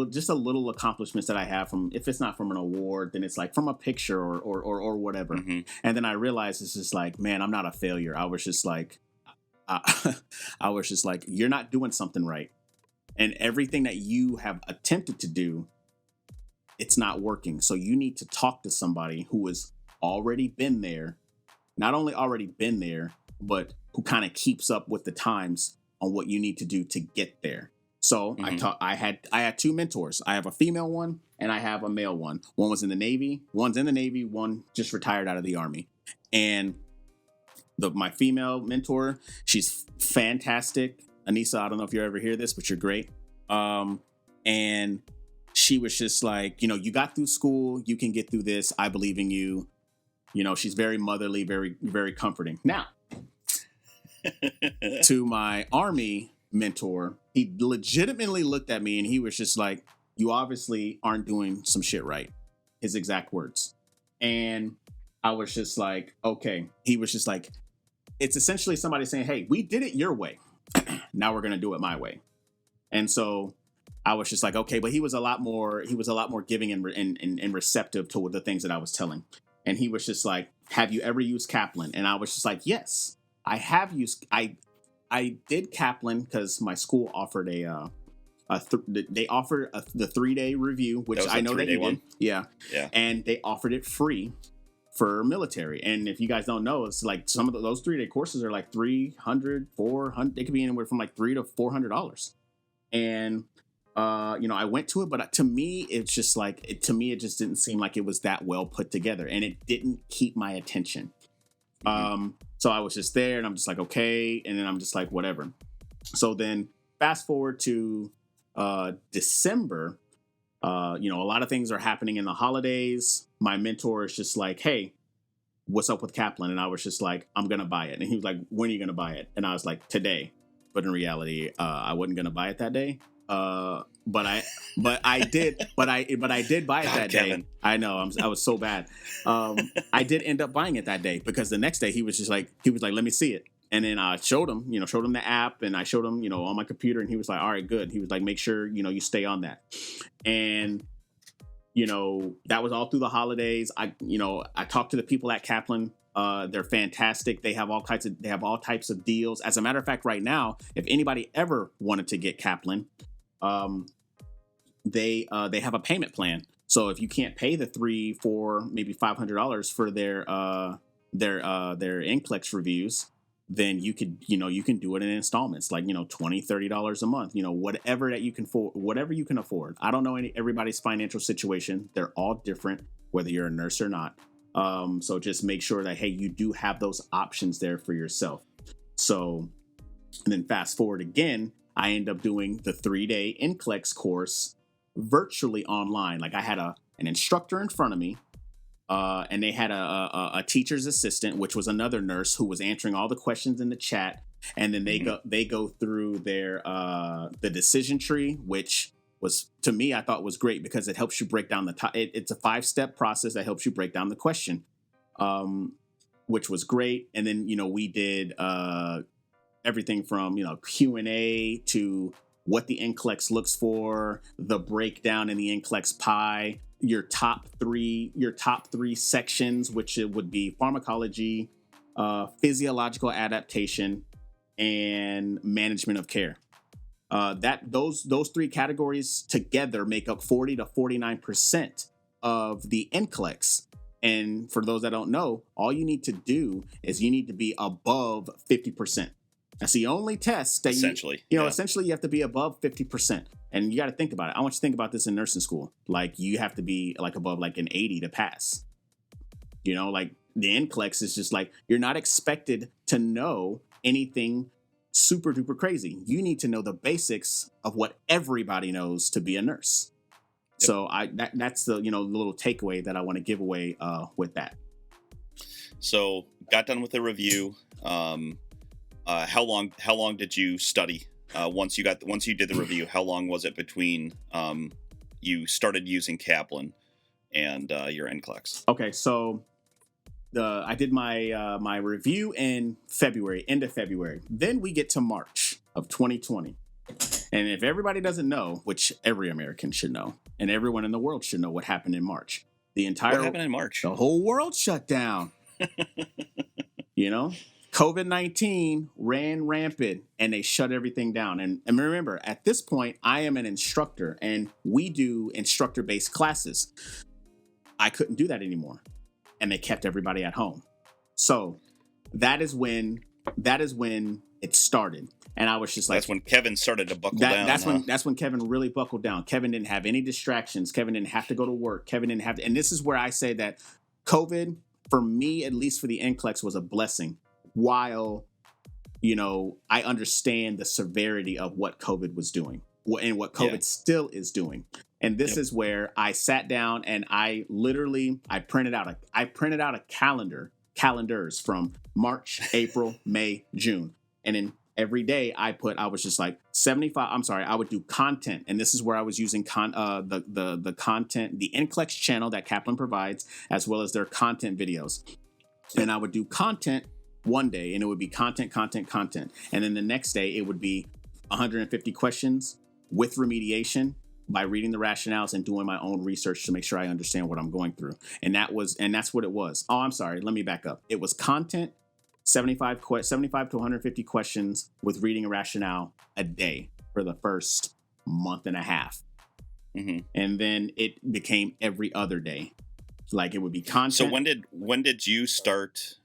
just a little accomplishments that I have from, if it's not from an award, then it's like from a picture or whatever. mm-hmm. And then I realized it's just like, man, I'm not a failure. I was just like, you're not doing something right. And everything that you have attempted to do, it's not working. So you need to talk to somebody who has already been there, not only already been there, but who kind of keeps up with the times on what you need to do to get there. So I had two mentors. I have a female one and I have a male one. One was in the Navy, one's in the Navy, one just retired out of the Army. And my female mentor, she's fantastic. Anissa, I don't know if you ever hear this, but you're great. And she was just like, you got through school, you can get through this. I believe in you. She's very motherly, very, very comforting. Now, to my Army mentor, he legitimately looked at me and he was just like, you obviously aren't doing some shit right. His exact words. And I was just like, okay. He was just like, it's essentially somebody saying, hey, we did it your way. Now we're going to do it my way. And so I was just like, okay, but he was a lot more giving and receptive to the things that I was telling. And he was just like, have you ever used Kaplan? And I was just like, yes, I have used, I did Kaplan because my school offered the 3-day review, which I know that you did. Yeah. And they offered it free for military. And if you guys don't know, it's like some of those 3-day courses are like $300, $400. They could be anywhere from like $300 to $400. And I went to it, but to me, it's just like, it just didn't seem like it was that well put together, and it didn't keep my attention. So I was just there and I'm just like, okay. And then I'm just like, whatever. So then fast forward to December, a lot of things are happening in the holidays. My mentor is just like, hey, what's up with Kaplan? And I was just like, I'm going to buy it. And he was like, when are you going to buy it? And I was like, today. But in reality, I wasn't going to buy it that day. But I did buy it that Kevin. day. I know I was so bad. I did end up buying it that day because the next day he was like, let me see it. And then I showed him the app, and I showed him, on my computer, and he was like, all right, good. He was like, make sure, you stay on that. And, that was all through the holidays. I talked to the people at Kaplan. They're fantastic. They have all types of deals. As a matter of fact, right now, if anybody ever wanted to get Kaplan, they have a payment plan. So if you can't pay the $300, $400, maybe $500 for their Nclex reviews, then you can do it in installments, like, $20, $30 a month, whatever you can afford. I don't know everybody's financial situation. They're all different, whether you're a nurse or not. So just make sure that, hey, you do have those options there for yourself. So, and then fast forward again, I end up doing the 3-day Nclex course virtually online. Like I had an instructor in front of me, and they had a teacher's assistant, which was another nurse who was answering all the questions in the chat. And then they go through their the decision tree, which was, to me, I thought was great because it helps you break down it's a 5-step process that helps you break down the question, which was great. And then, we did everything from, Q&A to what the Nclex looks for, the breakdown in the Nclex pie, your top three sections, which it would be pharmacology, physiological adaptation, and management of care. Those 3 categories together make up 40 to 49% of the Nclex. And for those that don't know, all you need to do is you need to be above 50%. That's the only test that essentially. Essentially you have to be above 50%. And you got to think about it. I want you to think about this in nursing school. Like you have to be like above like an 80 to pass. Like the Nclex is just like, you're not expected to know anything super duper crazy. You need to know the basics of what everybody knows to be a nurse. Yep. So that's the, little takeaway that I want to give away with that. So got done with the review. How long did you study? Once you did the review, how long was it between you started using Kaplan and your Nclex? Okay, so I did my my review in February, end of February. Then we get to March of 2020, and if everybody doesn't know, which every American should know, and everyone in the world should know, what happened in March. What happened in March? The whole world shut down. COVID-19 ran rampant and they shut everything down. And remember, at this point, I am an instructor and we do instructor-based classes. I couldn't do that anymore. And they kept everybody at home. So that is when it started. And I was just like, that's when Kevin started to buckle down. That's when Kevin really buckled down. Kevin didn't have any distractions. Kevin didn't have to go to work. Kevin didn't have to, and this is where I say that COVID, for me, at least for the Nclex, was a blessing. While, I understand the severity of what COVID was doing and what COVID still is doing. And this is where I sat down and I printed out a calendars from March, April, May, June. And then every day I was just like 75. I'm sorry. I would do content. And this is where I was using the content, the Nclex channel that Kaplan provides, as well as their content videos. And I would do content one day and it would be content. And then the next day it would be 150 questions with remediation by reading the rationales and doing my own research to make sure I understand what I'm going through. And that's what it was. Oh, I'm sorry. Let me back up. It was content, 75 to 150 questions with reading a rationale a day for the first month and a half. Mm-hmm. And then it became every other day. Like it would be content. So when did you start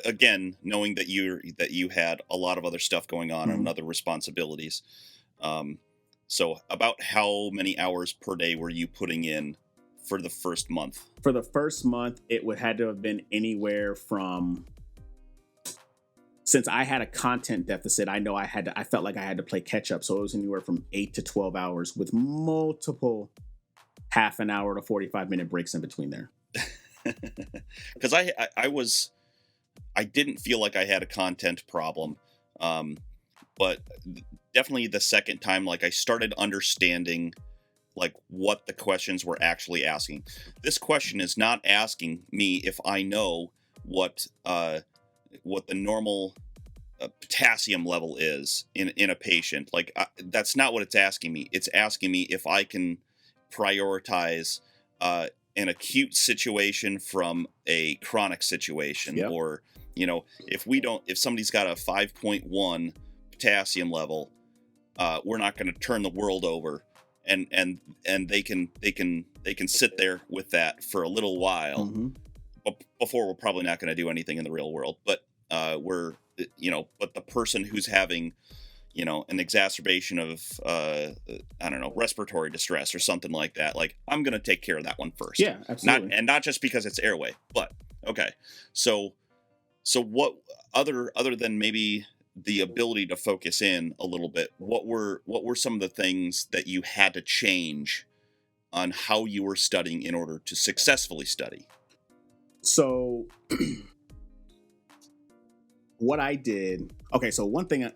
again, knowing that you had a lot of other stuff going on and other responsibilities. So about how many hours per day were you putting in for the first month? For the first month, it had to have been anywhere from, since I had a content deficit, I felt like I had to play catch up. So it was anywhere from 8 to 12 hours with multiple half an hour to 45-minute breaks in between there. Because I didn't feel like I had a content problem, but definitely the second time, like I started understanding like what the questions were actually asking. This question is not asking me if I know what the normal potassium level is in a patient. Like that's not what it's asking me. It's asking me if I can prioritize an acute situation from a chronic situation, or if somebody's got a 5.1 potassium level, we're not going to turn the world over, and they can sit there with that for a little while, before we're probably not going to do anything in the real world. But but the person who's having an exacerbation of respiratory distress or something like that, like I'm going to take care of that one first. Yeah, absolutely. Not just because it's airway, but okay. So what other than maybe the ability to focus in a little bit, what were some of the things that you had to change on how you were studying in order to successfully study? So what I did, so one thing,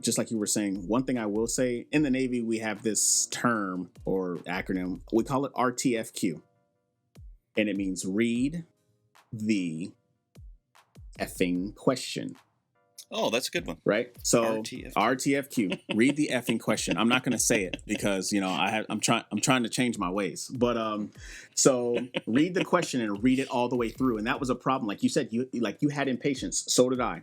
just like you were saying, one thing I will say, in the Navy, we have this term or acronym, we call it RTFQ. And it means read the effing question. Oh, that's a good one. Right? So RTFQ, read the effing question. I'm not going to say it because, I'm trying to change my ways. But so read the question and read it all the way through. And that was a problem. Like you said, you had impatience. So did I.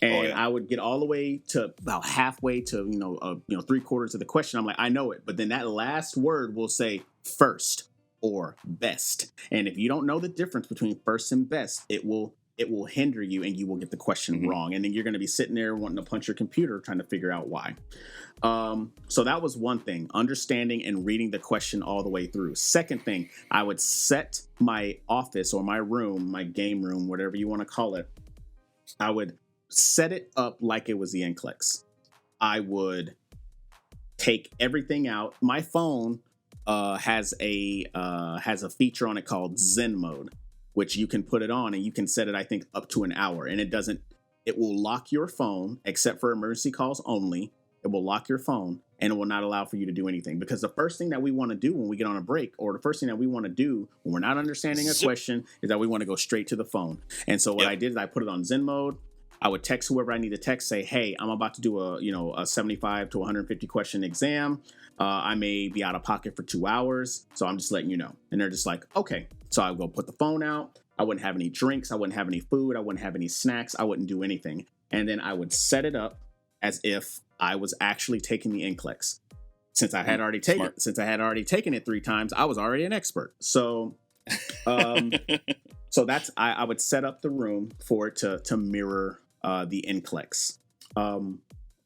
And I would get all the way to about halfway to, 3/4 of the question. I'm like, I know it. But then that last word will say first or best. And if you don't know the difference between first and best, it will it will hinder you and you will get the question wrong. And then you're going to be sitting there wanting to punch your computer trying to figure out why. So that was one thing, understanding and reading the question all the way through. Second thing, I would set my office or my room, my game room, whatever you want to call it. I would set it up like it was the Nclex. I would take everything out. My phone has a feature on it called Zen mode, which you can put it on and you can set it, I think, up to an hour. And it will lock your phone except for emergency calls only. It will lock your phone and it will not allow for you to do anything, because the first thing that we want to do when we get on a break, or the first thing that we want to do when we're not understanding a question, is that we want to go straight to the phone. And so what I did is I put it on Zen mode. I would text whoever I need to text, say, hey, I'm about to do a 75 to 150 question exam. I may be out of pocket for 2 hours, so I'm just letting you know. And they're just like, okay. So I would go put the phone out. I wouldn't have any drinks. I wouldn't have any food. I wouldn't have any snacks. I wouldn't do anything. And then I would set it up as if I was actually taking the Nclex. Since I had already taken it 3 times, I was already an expert. So so that's I would set up the room for it to mirror the Nclex.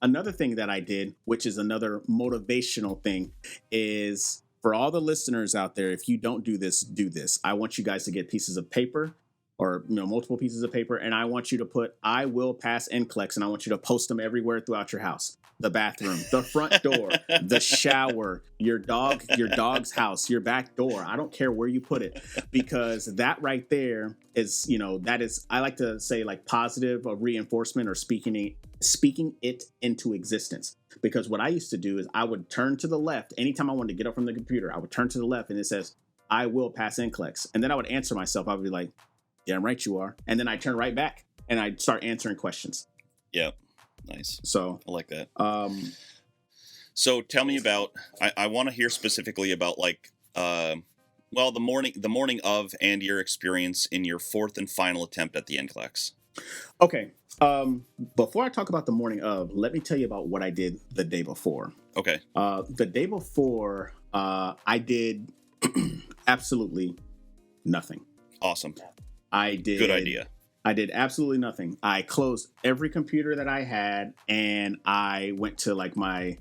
Another thing that I did, which is another motivational thing, is for all the listeners out there, if you don't do this, do this. I want you guys to get pieces of paper, or multiple pieces of paper, and I want you to put "I will pass Nclex," and I want you to post them everywhere throughout your house. The bathroom, the front door, the shower, your dog's house, your back door. I don't care where you put it, because that right there is, that is, I like to say, like, positive reinforcement, or speaking it into existence. Because what I used to do is I would turn to the left anytime I wanted to get up from the computer. I would turn to the left and it says, "I will pass Nclex," and then I would answer myself. I would be like, "Damn right you are," and then I turn right back and I'd start answering questions. Yep. Nice. So I like that. So tell me about, I want to hear specifically about, like, the morning of, and your experience in your 4th and final attempt at the Nclex. Okay. Before I talk about the morning of, let me tell you about what I did the day before. Okay. The day before, I did absolutely nothing. Awesome. Good idea. I did absolutely nothing. I closed every computer that I had, and I went to, like, my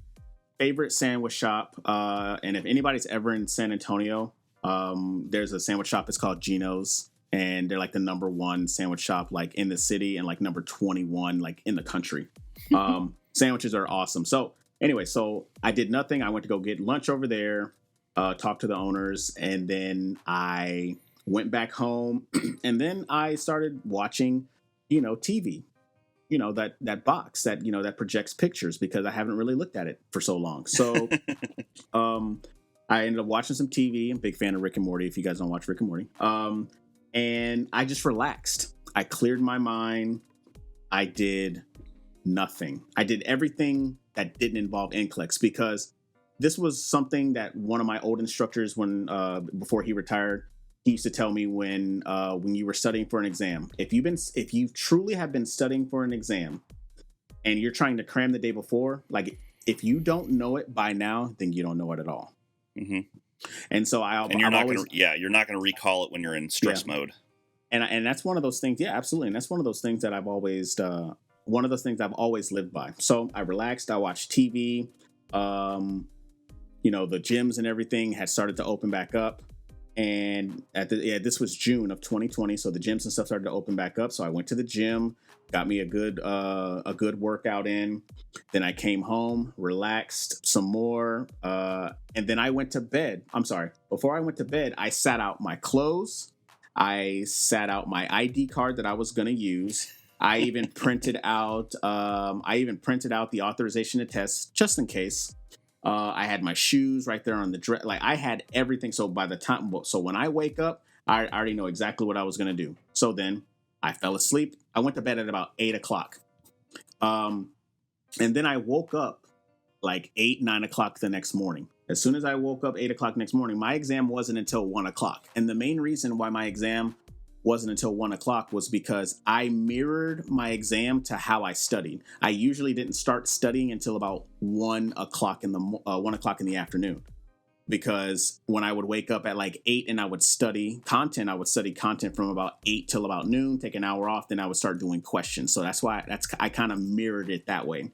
favorite sandwich shop. And if anybody's ever in San Antonio, there's a sandwich shop. It's called Gino's, and they're like the #1 sandwich shop, like, in the city, and like number 21, like, in the country. Sandwiches are awesome. So anyway, so I did nothing. I went to go get lunch over there, talk to the owners, and then I went back home, and then I started watching, TV, that box that projects pictures, because I haven't really looked at it for so long. So I ended up watching some TV. I'm a big fan of Rick and Morty, if you guys don't watch Rick and Morty. And I just relaxed. I cleared my mind. I did nothing. I did everything that didn't involve Nclex, because this was something that one of my old instructors, before he retired, he used to tell me when you were studying for an exam, if you truly have been studying for an exam and you're trying to cram the day before, like, if you don't know it by now, then you don't know it at all. Mm-hmm. And so you're not going to recall it when you're in stress mode. And that's one of those things. Yeah, absolutely. And that's one of those things that I've always lived by. So I relaxed. I watched TV. The gyms and everything had started to open back up. And this was June of 2020, so the gyms and stuff started to open back up. So I went to the gym, got me a good workout in. Then I came home, relaxed some more, and then I went to bed. I'm sorry. Before I went to bed, I sat out my clothes. I sat out my ID card that I was going to use. I even printed out the authorization to test, just in case. I had my shoes right there on the dress. Like, I had everything. So when I wake up, I already know exactly what I was going to do. So then I fell asleep. I went to bed at about 8 o'clock. And then I woke up like 8, 9 o'clock the next morning. As soon as I woke up 8 o'clock next morning, my exam wasn't until 1 o'clock. And the main reason why my exam wasn't until 1 o'clock was because I mirrored my exam to how I studied. I usually didn't start studying until about 1 o'clock in the afternoon. because when I would wake up at like 8 and I would study content from about 8 till about noon, take an hour off, then I would start doing questions. So I kind of mirrored it that way.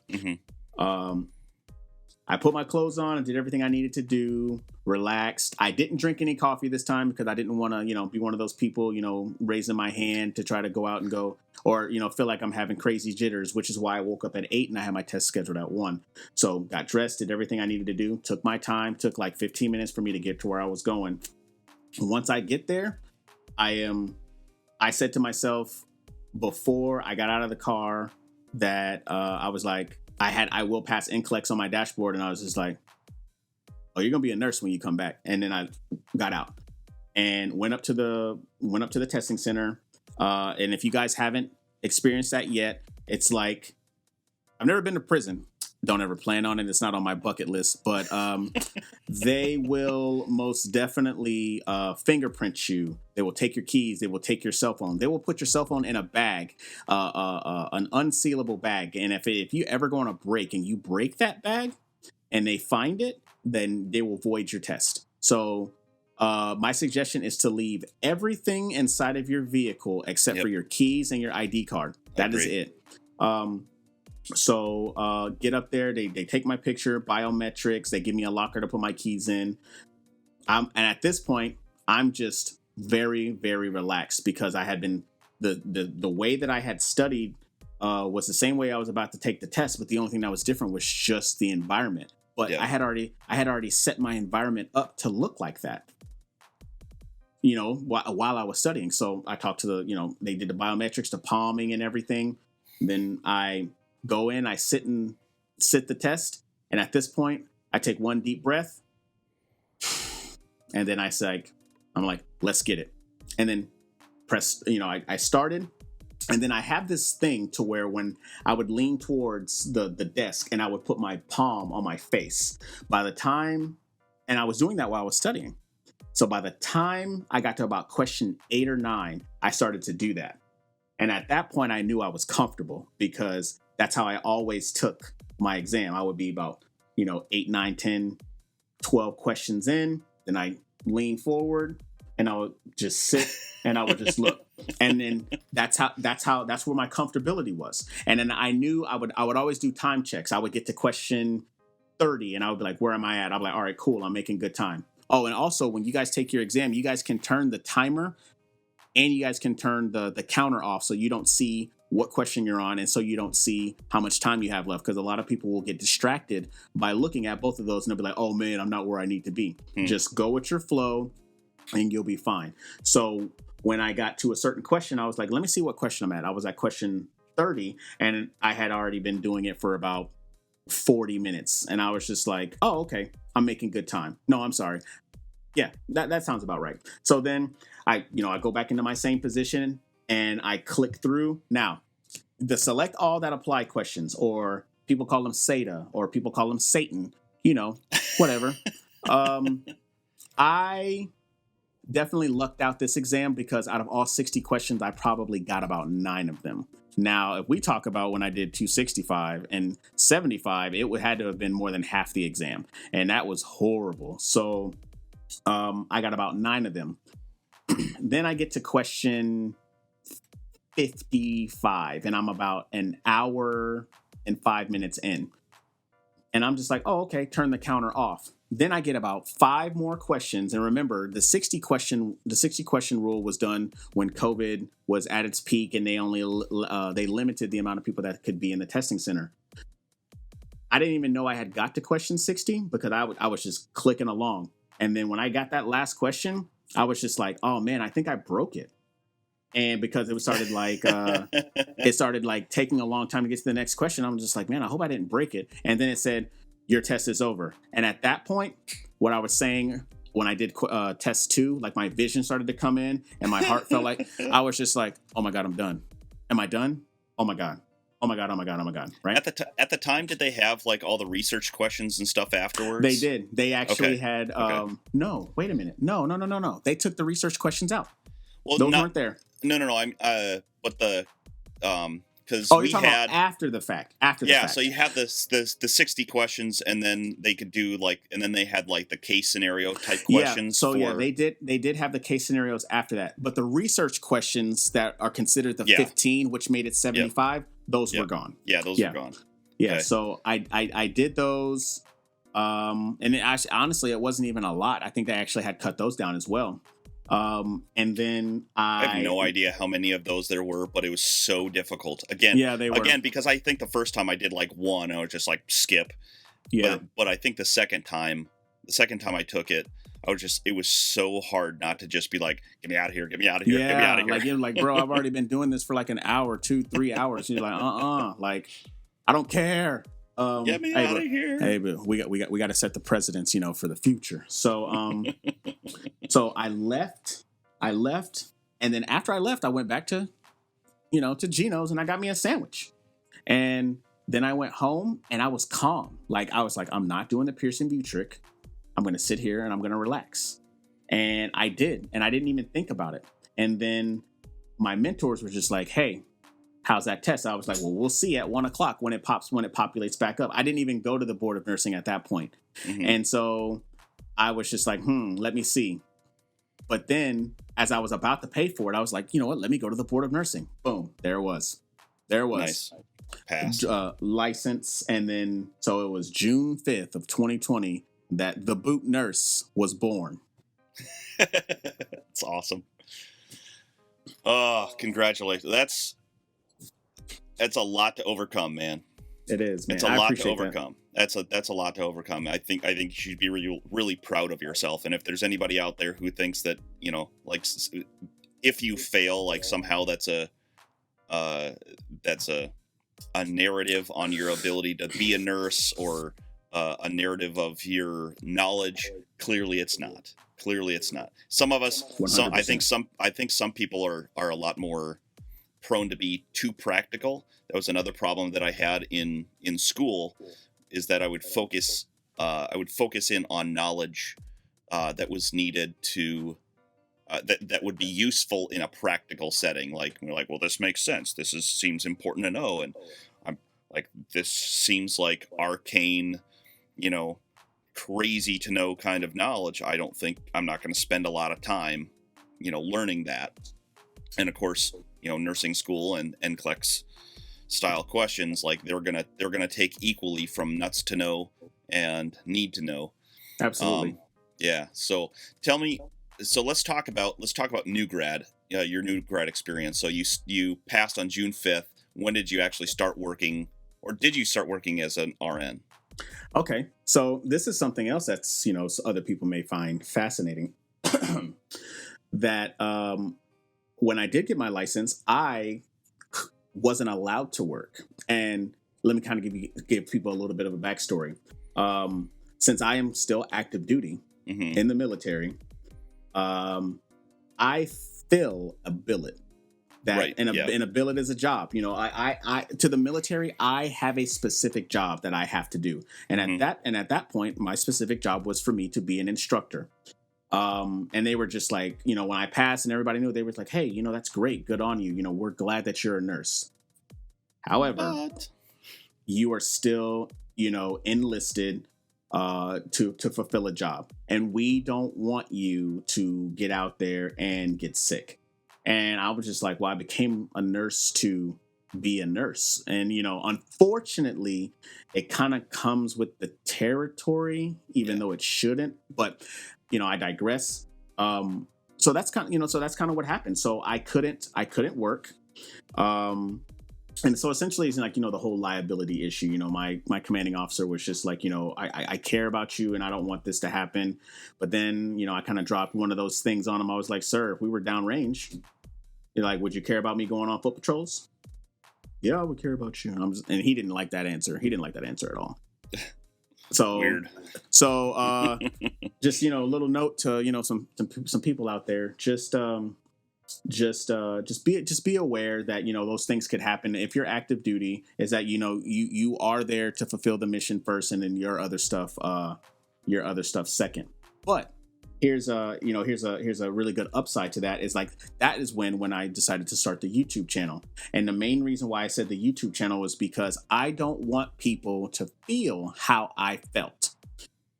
I put my clothes on and did everything I needed to do, relaxed. I didn't drink any coffee this time because I didn't want to, be one of those people, raising my hand to try to go out and go, or, feel like I'm having crazy jitters, which is why I woke up at 8 and I had my test scheduled at 1. So got dressed, did everything I needed to do, took my time, took like 15 minutes for me to get to where I was going. Once I get there, I said to myself before I got out of the car that I was like, I will pass Nclex on my dashboard, and I was just like, oh, you're gonna be a nurse when you come back. And then I got out and went up to the testing center. And if you guys haven't experienced that yet, it's like, I've never been to prison. Don't ever plan on it. It's not on my bucket list, but they will most definitely fingerprint you. They will take your keys. They will take your cell phone. They will put your cell phone in a bag, an unsealable bag. And if you ever go on a break and you break that bag and they find it, then they will void your test. So my suggestion is to leave everything inside of your vehicle except for your keys and your ID card. That is it. So get up there, they take my picture, biometrics, they give me a locker to put my keys in. And at this point, I'm just very, very relaxed because I had been, the way that I had studied was the same way I was about to take the test, but the only thing that was different was just the environment. But I had already set my environment up to look like that, while I was studying. So I talked to they did the biometrics, the palming and everything. Then I go in, I sit the test. And at this point, I take one deep breath. And then I'm like, let's get it. And then press, I started. And then I have this thing to where when I would lean towards the desk and I would put my palm on my face, and I was doing that while I was studying. So by the time I got to about question 8 or 9, I started to do that. And at that point, I knew I was comfortable because that's how I always took my exam. I would be about, 8, 9, 10, 12 questions in. Then I lean forward and I would just sit and I would just look. And then that's where my comfortability was. And then I knew I would always do time checks. I would get to question 30 and I would be like, where am I at? I'd be like, all right, cool. I'm making good time. Oh, and also when you guys take your exam, you guys can turn the timer and you guys can turn the counter off so you don't see what question you're on and so you don't see how much time you have left, because a lot of people will get distracted by looking at both of those and they'll be like, oh man, I'm not where I need to be. Just go with your flow and you'll be fine. So when I got to a certain question, I was like, let me see what question I'm at. I was at question 30 and I had already been doing it for about 40 minutes. And I was just like, oh, okay, I'm making good time. No, I'm sorry. Yeah, that sounds about right. So then I go back into my same position and I click through. Now, the select all that apply questions, or people call them SATA, or people call them Satan, whatever. I definitely lucked out this exam because out of all 60 questions, I probably got about 9 of them. Now, if we talk about when I did 265 and 75, it had to have been more than half the exam. And that was horrible. So I got about 9 of them. Then I get to question 55 and I'm about an hour and 5 minutes in. And I'm just like, oh, okay, turn the counter off. Then I get about 5 more questions. And remember, the 60 question rule was done when COVID was at its peak and they limited the amount of people that could be in the testing center. I didn't even know I had got to question 60 because I was just clicking along. And then when I got that last question, I was just like, oh man, I think I broke it. And because it started taking a long time to get to the next question, I'm just like, man, I hope I didn't break it. And then it said, your test is over. And at that point, what I was saying when I did test 2, like my vision started to come in and my heart felt like, I was just like, oh my God, I'm done. Am I done? Oh my God. Oh my God, oh my God, oh my God, right? At the time, did they have like all the research questions and stuff afterwards? They did. They actually had, no, wait a minute. No. They took the research questions out. Well, Those weren't there. No. But the, because Oh, we you're talking had about after the fact. After the yeah, fact. so you had the 60 questions, and then they could do like, and then they had like the case scenario type questions. So for, they did have the case scenarios after that, but the research questions that are considered the Yeah. 15, which made it 75, those were gone. Yeah, those are gone. Yeah, Okay. so I did those, and it actually, honestly, it wasn't even a lot. I think they actually had cut those down as well. And then I have no idea how many of those there were, but it was so difficult. Again, they were. Again, because I think the first time I did like one, I was just like skip. Yeah, But I think the second time I took it, it was so hard not to just be like, get me out of here, get me out of here, get me out of here. Like you're like, bro, I've already been doing this for like an hour, 2-3 hours. And you're like, like, I don't care. Get me out of here. Hey, but we got to set the precedents, for the future. So, so I left, and then after I left, I went back to, to Gino's, and I got me a sandwich, and then I went home, and I was calm. Like I was like, I'm not doing the Pearson VUE trick. I'm going to sit here and I'm going to relax, and I did, and I didn't even think about it. And then my mentors were just like, hey, how's that test? I was like, well, we'll see at 1:00 when it populates back up. I didn't even go to the Board of Nursing at that point. Mhm. And so I was just like, let me see. But then as I was about to pay for it, I was like, you know what? Let me go to the Board of Nursing. Boom. There it was. Nice. Pass. License. And then, so it was June 5th of 2020 that the boot nurse was born. It's awesome. Oh, congratulations. That's a lot to overcome, man. It is, man. It's a lot to overcome. That's a lot to overcome. I think you should be really proud of yourself. And if there's anybody out there who thinks that, like if you fail, like somehow that's a narrative on your ability to be a nurse, or a narrative of your knowledge, clearly it's not. Some of us, I think some people are a lot more prone to be too practical. That was another problem that I had in school, is that I would focus in on knowledge that was needed to that would be useful in a practical setting. Like we're like, well, this makes sense. This seems important to know, and I'm like, this seems like arcane, crazy to know kind of knowledge. I'm not going to spend a lot of time, learning that. And of course, nursing school and Nclex style questions, like they're gonna take equally from nuts to know and need to know. Absolutely. Yeah. So tell me. So let's talk about new grad. Your new grad experience. So you passed on June 5th. When did you actually start working, or did you start working as an RN? Okay, so this is something else that's other people may find fascinating. That when I did get my license, I wasn't allowed to work. And let me kind of give people a little bit of a backstory. Since I am still active duty in the military, I fill a billet. And a billet is a job. I to the military, I have a specific job that I have to do. And at that point, my specific job was for me to be an instructor. And they were just like, when I passed and everybody knew, they were like, hey, that's great. Good on you. We're glad that you're a nurse. However, you are still, enlisted to fulfill a job. And we don't want you to get out there and get sick. And I was just like, well, I became a nurse to be a nurse. And, unfortunately, it kind of comes with the territory, even though it shouldn't. But, I digress. So that's kind of what happened. So I couldn't work. And so essentially it's like, the whole liability issue. My commanding officer was just like, I care about you and I don't want this to happen. But then, I kind of dropped one of those things on him. I was like, sir, if we were downrange, you're like, would you care about me going on foot patrols? Yeah, I would care about you. And he didn't like that answer. He didn't like that answer at all. So weird. So just, a little note to, some people out there, just be aware that, those things could happen. If you're active duty, is that, you are there to fulfill the mission first, and then your other stuff second. But here's a really good upside to that is like that is when I decided to start the YouTube channel. And the main reason why I said the YouTube channel was because I don't want people to feel how I felt.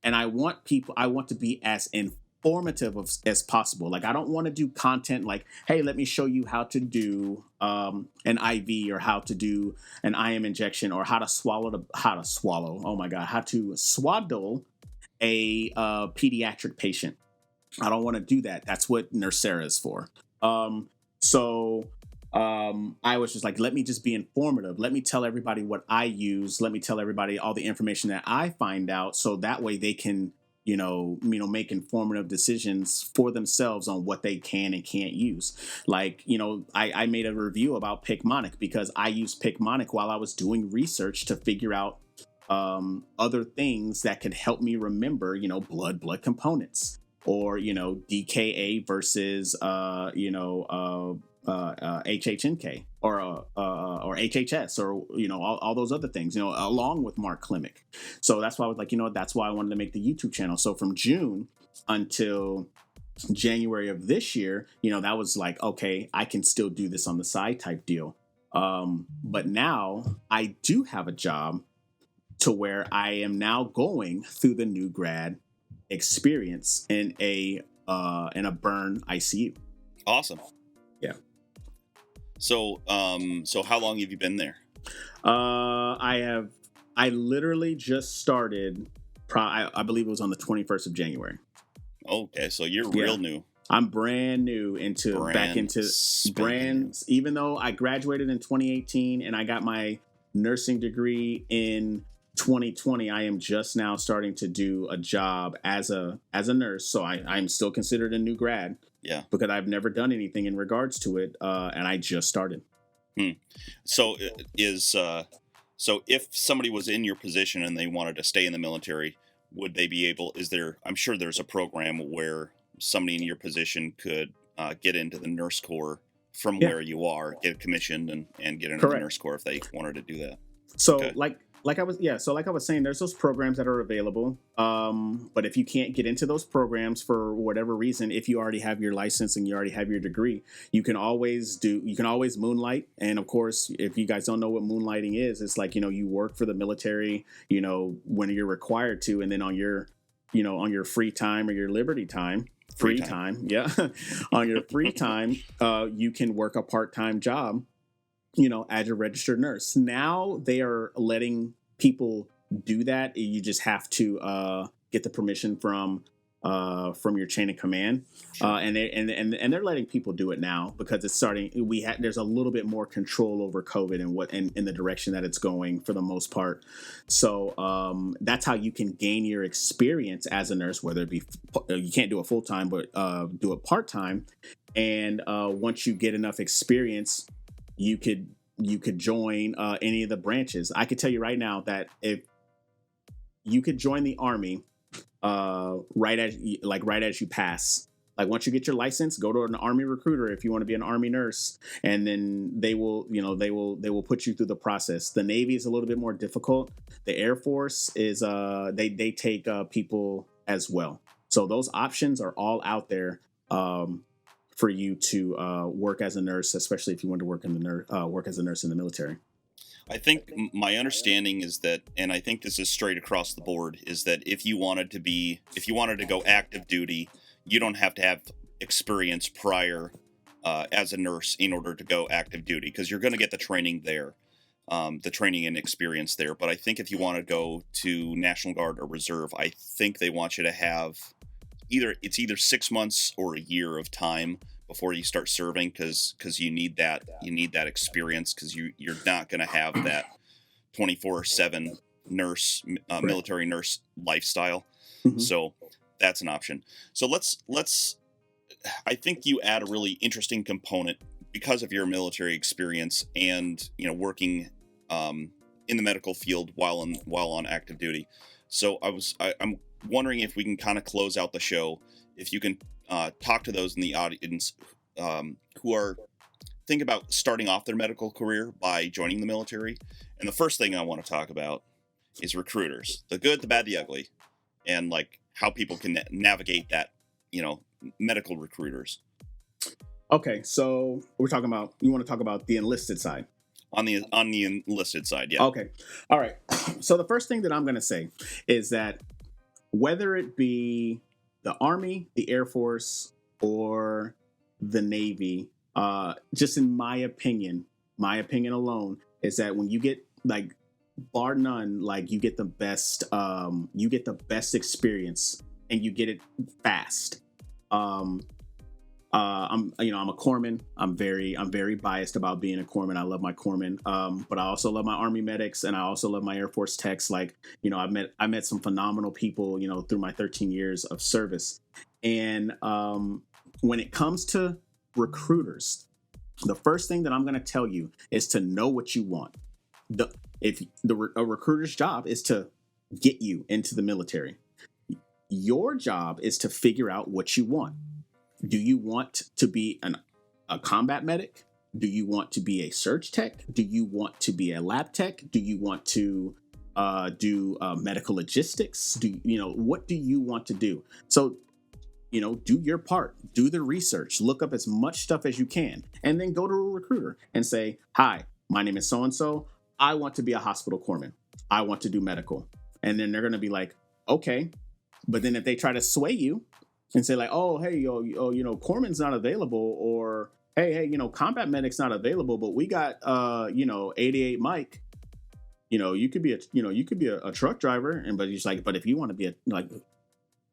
And I want to be as informative as possible. Like I don't want to do content like, hey, let me show you how to do an IV or how to do an IM injection or how to swallow. Oh my God, how to swaddle a pediatric patient. I don't want to do that. That's what Nursera is for. I was just like, let me just be informative. Let me tell everybody what I use. Let me tell everybody all the information that I find out, so that way they can, make informative decisions for themselves on what they can and can't use. Like, I made a review about PICMONIC because I used PICMONIC while I was doing research to figure out other things that could help me remember, blood components, or DKA versus HHNK or HHS or all those other things, along with Mark Klimek. So that's why I was like, that's why I wanted to make the YouTube channel. So from June until January of this year, that was like, okay, I can still do this on the side type deal. But now I do have a job to where I am now going through the new grad experience in a burn ICU. Awesome. Yeah. So how long have you been there? I literally just started. I believe it was on the 21st of January. Okay, so you're real new. I'm brand new back into brands. Even though I graduated in 2018 and I got my nursing degree in 2020, I am just now starting to do a job as a nurse. So I'm still considered a new grad. Yeah. Because I've never done anything in regards to it, and I just started. So if somebody was in your position and they wanted to stay in the military, would they be able? I'm sure there's a program where somebody in your position could get into the nurse corps from where you are, get commissioned, and get into the nurse corps if they wanted to do that. So like I was saying, there's those programs that are available. But if you can't get into those programs for whatever reason, if you already have your license and you already have your degree, you can always moonlight. And of course, if you guys don't know what moonlighting is, it's like, you work for the military, when you're required to, and then on your free time or your liberty time, on your free time, you can work a part-time job, as a registered nurse. Now they are letting people do that. You just have to get the permission from your chain of command, and they're letting people do it now because it's starting. There's a little bit more control over COVID and in the direction that it's going for the most part. So that's how you can gain your experience as a nurse, whether it be you can't do it full time, but do it part time. And once you get enough experience, you could join any of the branches. I could tell you right now that if you could join the Army right as you pass, like once you get your license, go to an Army recruiter if you want to be an Army nurse, and then they will put you through the process. The Navy is a little bit more difficult. The Air Force is they take people as well. So those options are all out there. For you to work as a nurse, especially if you want to work as a nurse in the military. I think my understanding is that, and I think this is straight across the board, is that if you wanted to go active duty, you don't have to have experience prior as a nurse in order to go active duty, because you're going to get the training there, the training and experience there. But I think if you want to go to National Guard or Reserve, I think they want you to have either 6 months or a year of time before you start serving, because you need that experience, because you're not going to have that 24/7 nurse military nurse lifestyle. Mm-hmm. So that's an option. So let's I think you add a really interesting component because of your military experience and working in the medical field while on active duty. So I'm wondering if we can kind of close out the show, if you can talk to those in the audience who are thinking about starting off their medical career by joining the military. And the first thing I want to talk about is recruiters, the good, the bad, the ugly, and like how people can navigate that medical recruiters Okay, so you want to talk about the enlisted side. on the enlisted side. Yeah. Okay. All right. So the first thing that I'm going to say is that whether it be the Army, the Air Force, or the Navy, just in my opinion alone, is that when you get like bar none, like you get the best experience and you get it fast. I'm a corpsman. I'm very biased about being a corpsman. I love my corpsmen, but I also love my Army medics, and I also love my Air Force techs. Like, I met some phenomenal people, through my 13 years of service. And when it comes to recruiters, the first thing that I'm going to tell you is to know what you want. A recruiter's job is to get you into the military. Your job is to figure out what you want. Do you want to be a combat medic? Do you want to be a surge tech? Do you want to be a lab tech? Do you want to do medical logistics? What do you want to do? So, do your part, do the research, look up as much stuff as you can, and then go to a recruiter and say, hi, my name is so-and-so. I want to be a hospital corpsman. I want to do medical. And then they're going to be like, okay. But then if they try to sway you, and say like, oh, hey, corpsman's not available, or hey, combat medic's not available, but we got 88 Mike. You could be a truck driver, but he's like, but if you want to be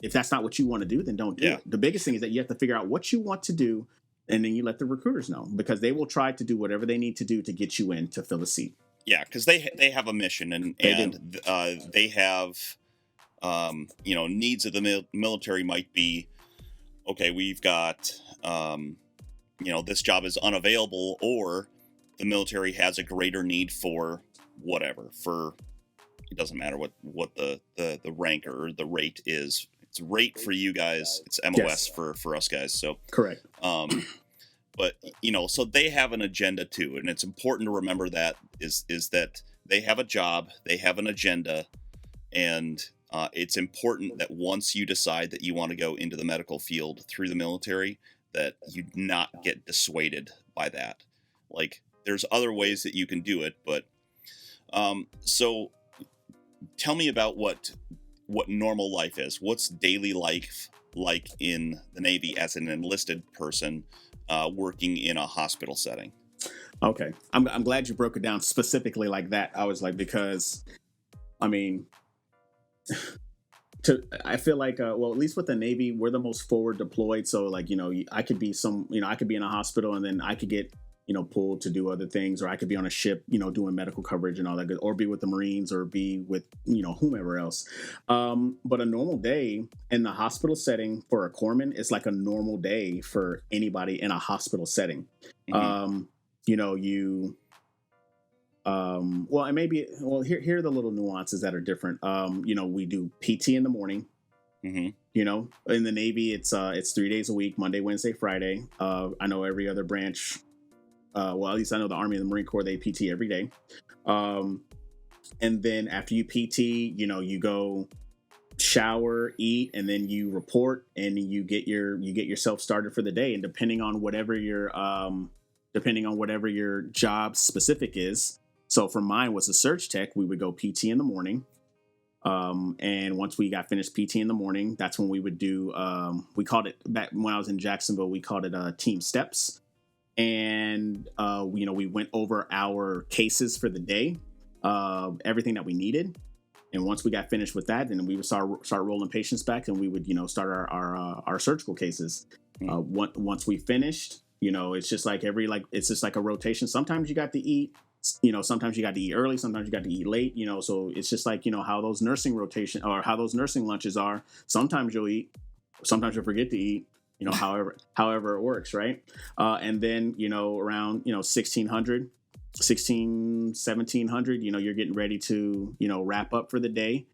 if that's not what you want to do, then don't do it. The biggest thing is that you have to figure out what you want to do, and then you let the recruiters know, because they will try to do whatever they need to do to get you in to fill a seat. Yeah, because they have a mission, and they have. Needs of the military might be, okay, we've got, this job is unavailable, or the military has a greater need for whatever, it doesn't matter what the rank or the rate is. It's rate for you guys. It's MOS for us guys. So correct. But, so they have an agenda too. And it's important to remember that is that they have a job, they have an agenda, and it's important that once you decide that you want to go into the medical field through the military, that you not get dissuaded by that. Like, there's other ways that you can do it, but so tell me about what normal life is. What's daily life like in the Navy as an enlisted person working in a hospital setting? Okay, I'm glad you broke it down specifically like that. I was like, because, I mean, I feel like, at least with the Navy, we're the most forward deployed. So like, I could be I could be in a hospital, and then I could get, pulled to do other things, or I could be on a ship, doing medical coverage and all that good, or be with the Marines, or be with, whomever else. But a normal day in the hospital setting for a corpsman is like a normal day for anybody in a hospital setting. Mm-hmm. Here are the little nuances that are different. We do PT in the morning. Mm-hmm. In the Navy, it's 3 days a week, Monday, Wednesday, Friday. I know every other branch, at least I know the Army and the Marine Corps, they PT every day. And then after you PT, you go shower, eat, and then you report, and you get yourself started for the day. And depending on whatever your job specific is. So for mine was a surge tech, we would go PT in the morning. And once we got finished PT in the morning, that's when we would do, we called it, back when I was in Jacksonville, we called it team steps. And, we went over our cases for the day, everything that we needed. And once we got finished with that, then we would start rolling patients back, and we would, start our surgical cases. Once we finished, it's just like it's just like a rotation. Sometimes you got to eat, sometimes you got to eat early, sometimes you got to eat late, so it's just like, how those nursing rotation or how those nursing lunches are. Sometimes you'll eat, sometimes you'll forget to eat, however it works. Right. And then, around, 1700, you're getting ready to, wrap up for the day.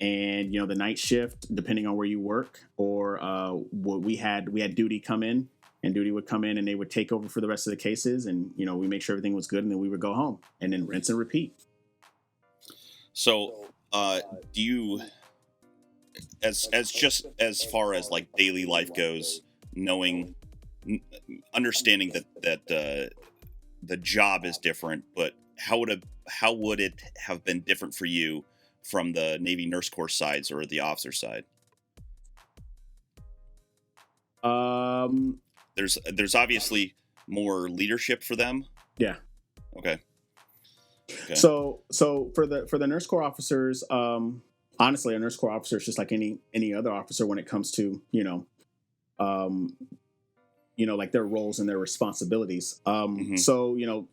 And, the night shift, depending on where you work, or we had duty come in. And duty would come in, and they would take over for the rest of the cases, and we make sure everything was good, and then we would go home, and then rinse and repeat. So, do you as just as far as like daily life goes, understanding that the job is different, but how would it have been different for you from the Navy Nurse Corps sides or the officer side? There's obviously more leadership for them. Yeah. Okay. So for the Nurse Corps officers, honestly, a Nurse Corps officer is just like any other officer when it comes to like their roles and their responsibilities. So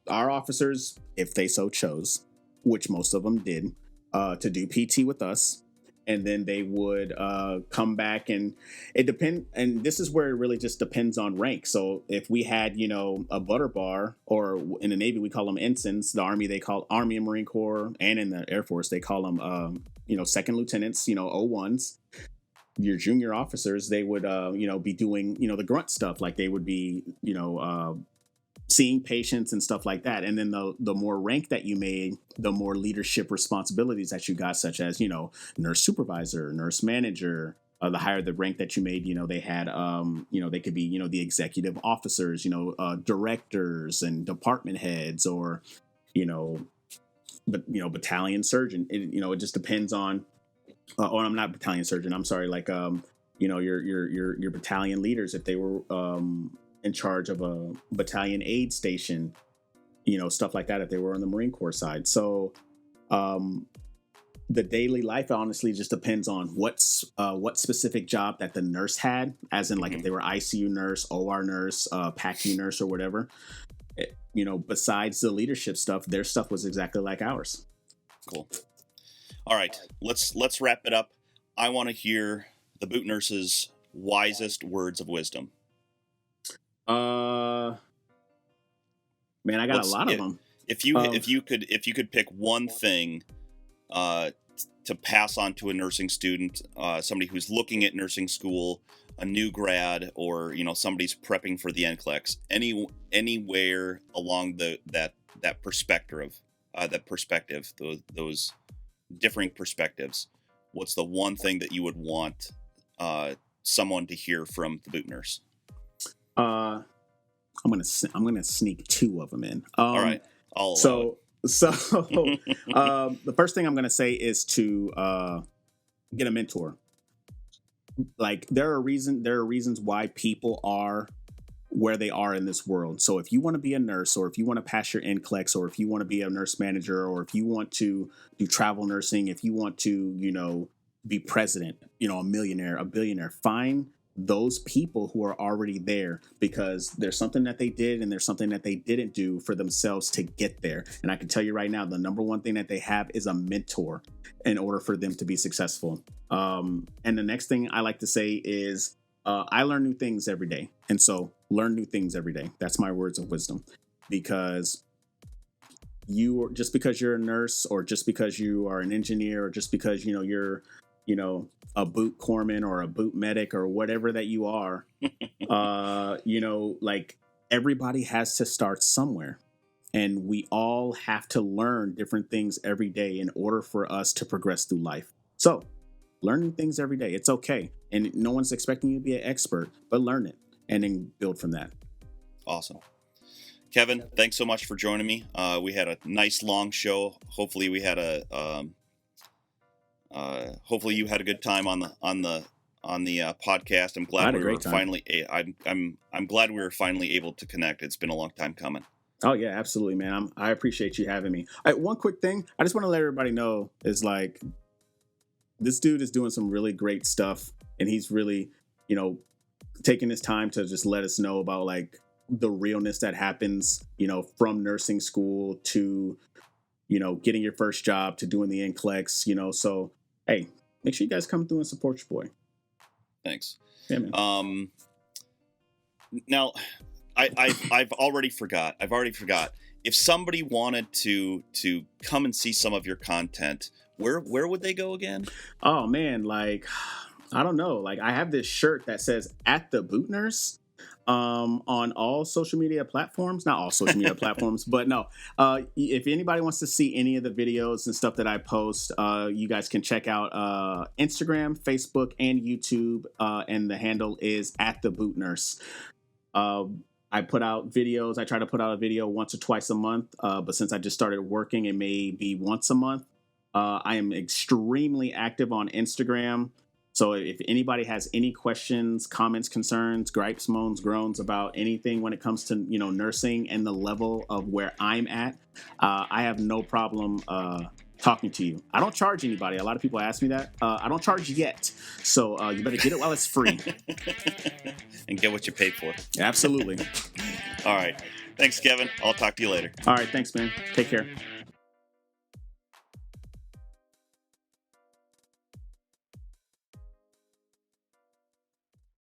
our officers, if they so chose, which most of them did, to do PT with us, and then they would come back, and it depend. And this is where it really just depends on rank. So if we had a butter bar, or in the Navy we call them ensigns, the Army they call Army and Marine Corps, and in the Air Force they call them second lieutenants, O1s. Your junior officers, they would be doing the grunt stuff, like they would be seeing patients and stuff like that. And then the more rank that you made, the more leadership responsibilities that you got, such as nurse supervisor, nurse manager. The higher the rank that you made, they had they could be the executive officers, directors and department heads, or battalion surgeon. It just depends on. Or I'm not battalion surgeon. I'm sorry. Like your battalion leaders, if they were in charge of a battalion aid station, stuff like that, if they were on the Marine Corps side. So the daily life honestly just depends on what specific job that the nurse had, as in like if they were ICU nurse, OR nurse, PACU nurse, or whatever. Besides the leadership stuff, their stuff was exactly like ours. Cool. All right, let's wrap it up. I want to hear the boot nurse's wisest words of wisdom. Man, I got a lot of them. If you could pick one thing to pass on to a nursing student, somebody who's looking at nursing school, a new grad, or somebody's prepping for the Nclex, anywhere along that perspective, those differing perspectives, what's the one thing that you would want someone to hear from the boot nurse? I'm gonna sneak two of them in. All right. So the first thing I'm gonna say is to get a mentor. Like there are reasons why people are where they are in this world. So if you want to be a nurse, or if you want to pass your NCLEX, or if you want to be a nurse manager, or if you want to do travel nursing, if you want to be president, a millionaire, a billionaire, find those people who are already there, because there's something that they did and there's something that they didn't do for themselves to get there. And I can tell you right now, the number one thing that they have is a mentor in order for them to be successful. And the next thing I like to say is I learn new things every day. And so learn new things every day. That's my words of wisdom, because just because you're a nurse, or just because you are an engineer, or just because you're a boot corpsman or a boot medic or whatever that you are, like everybody has to start somewhere, and we all have to learn different things every day in order for us to progress through life. So learn new things every day. It's okay. And no one's expecting you to be an expert, but learn it and then build from that. Awesome. Kevin, thanks so much for joining me. We had a nice long show. Hopefully we had hopefully you had a good time on the podcast. I'm glad we were finally. I'm glad we were finally able to connect. It's been a long time coming. Oh yeah, absolutely, man. I appreciate you having me. One quick thing I just want to let everybody know is like, this dude is doing some really great stuff, and he's really, taking his time to just let us know about like the realness that happens, from nursing school to, getting your first job to doing the NCLEX, so hey, make sure you guys come through and support your boy. Thanks. Yeah, man. Now I've already forgot. If somebody wanted to come and see some of your content, where would they go again? Oh man, like, I don't know. Like, I have this shirt that says "At the Boot Nurse," On all social media platforms, not all social media platforms, but no. If anybody wants to see any of the videos and stuff that I post, you guys can check out Instagram, Facebook, and YouTube, and the handle is @thebootnurse. I put out videos. I try to put out a video once or twice a month, but since I just started working, it may be once a month. I am extremely active on Instagram. So if anybody has any questions, comments, concerns, gripes, moans, groans about anything when it comes to nursing and the level of where I'm at, I have no problem talking to you. I don't charge anybody. A lot of people ask me that. I don't charge yet, so you better get it while it's free. And get what you paid for. Absolutely. All right. Thanks, Kevin. I'll talk to you later. All right. Thanks, man. Take care.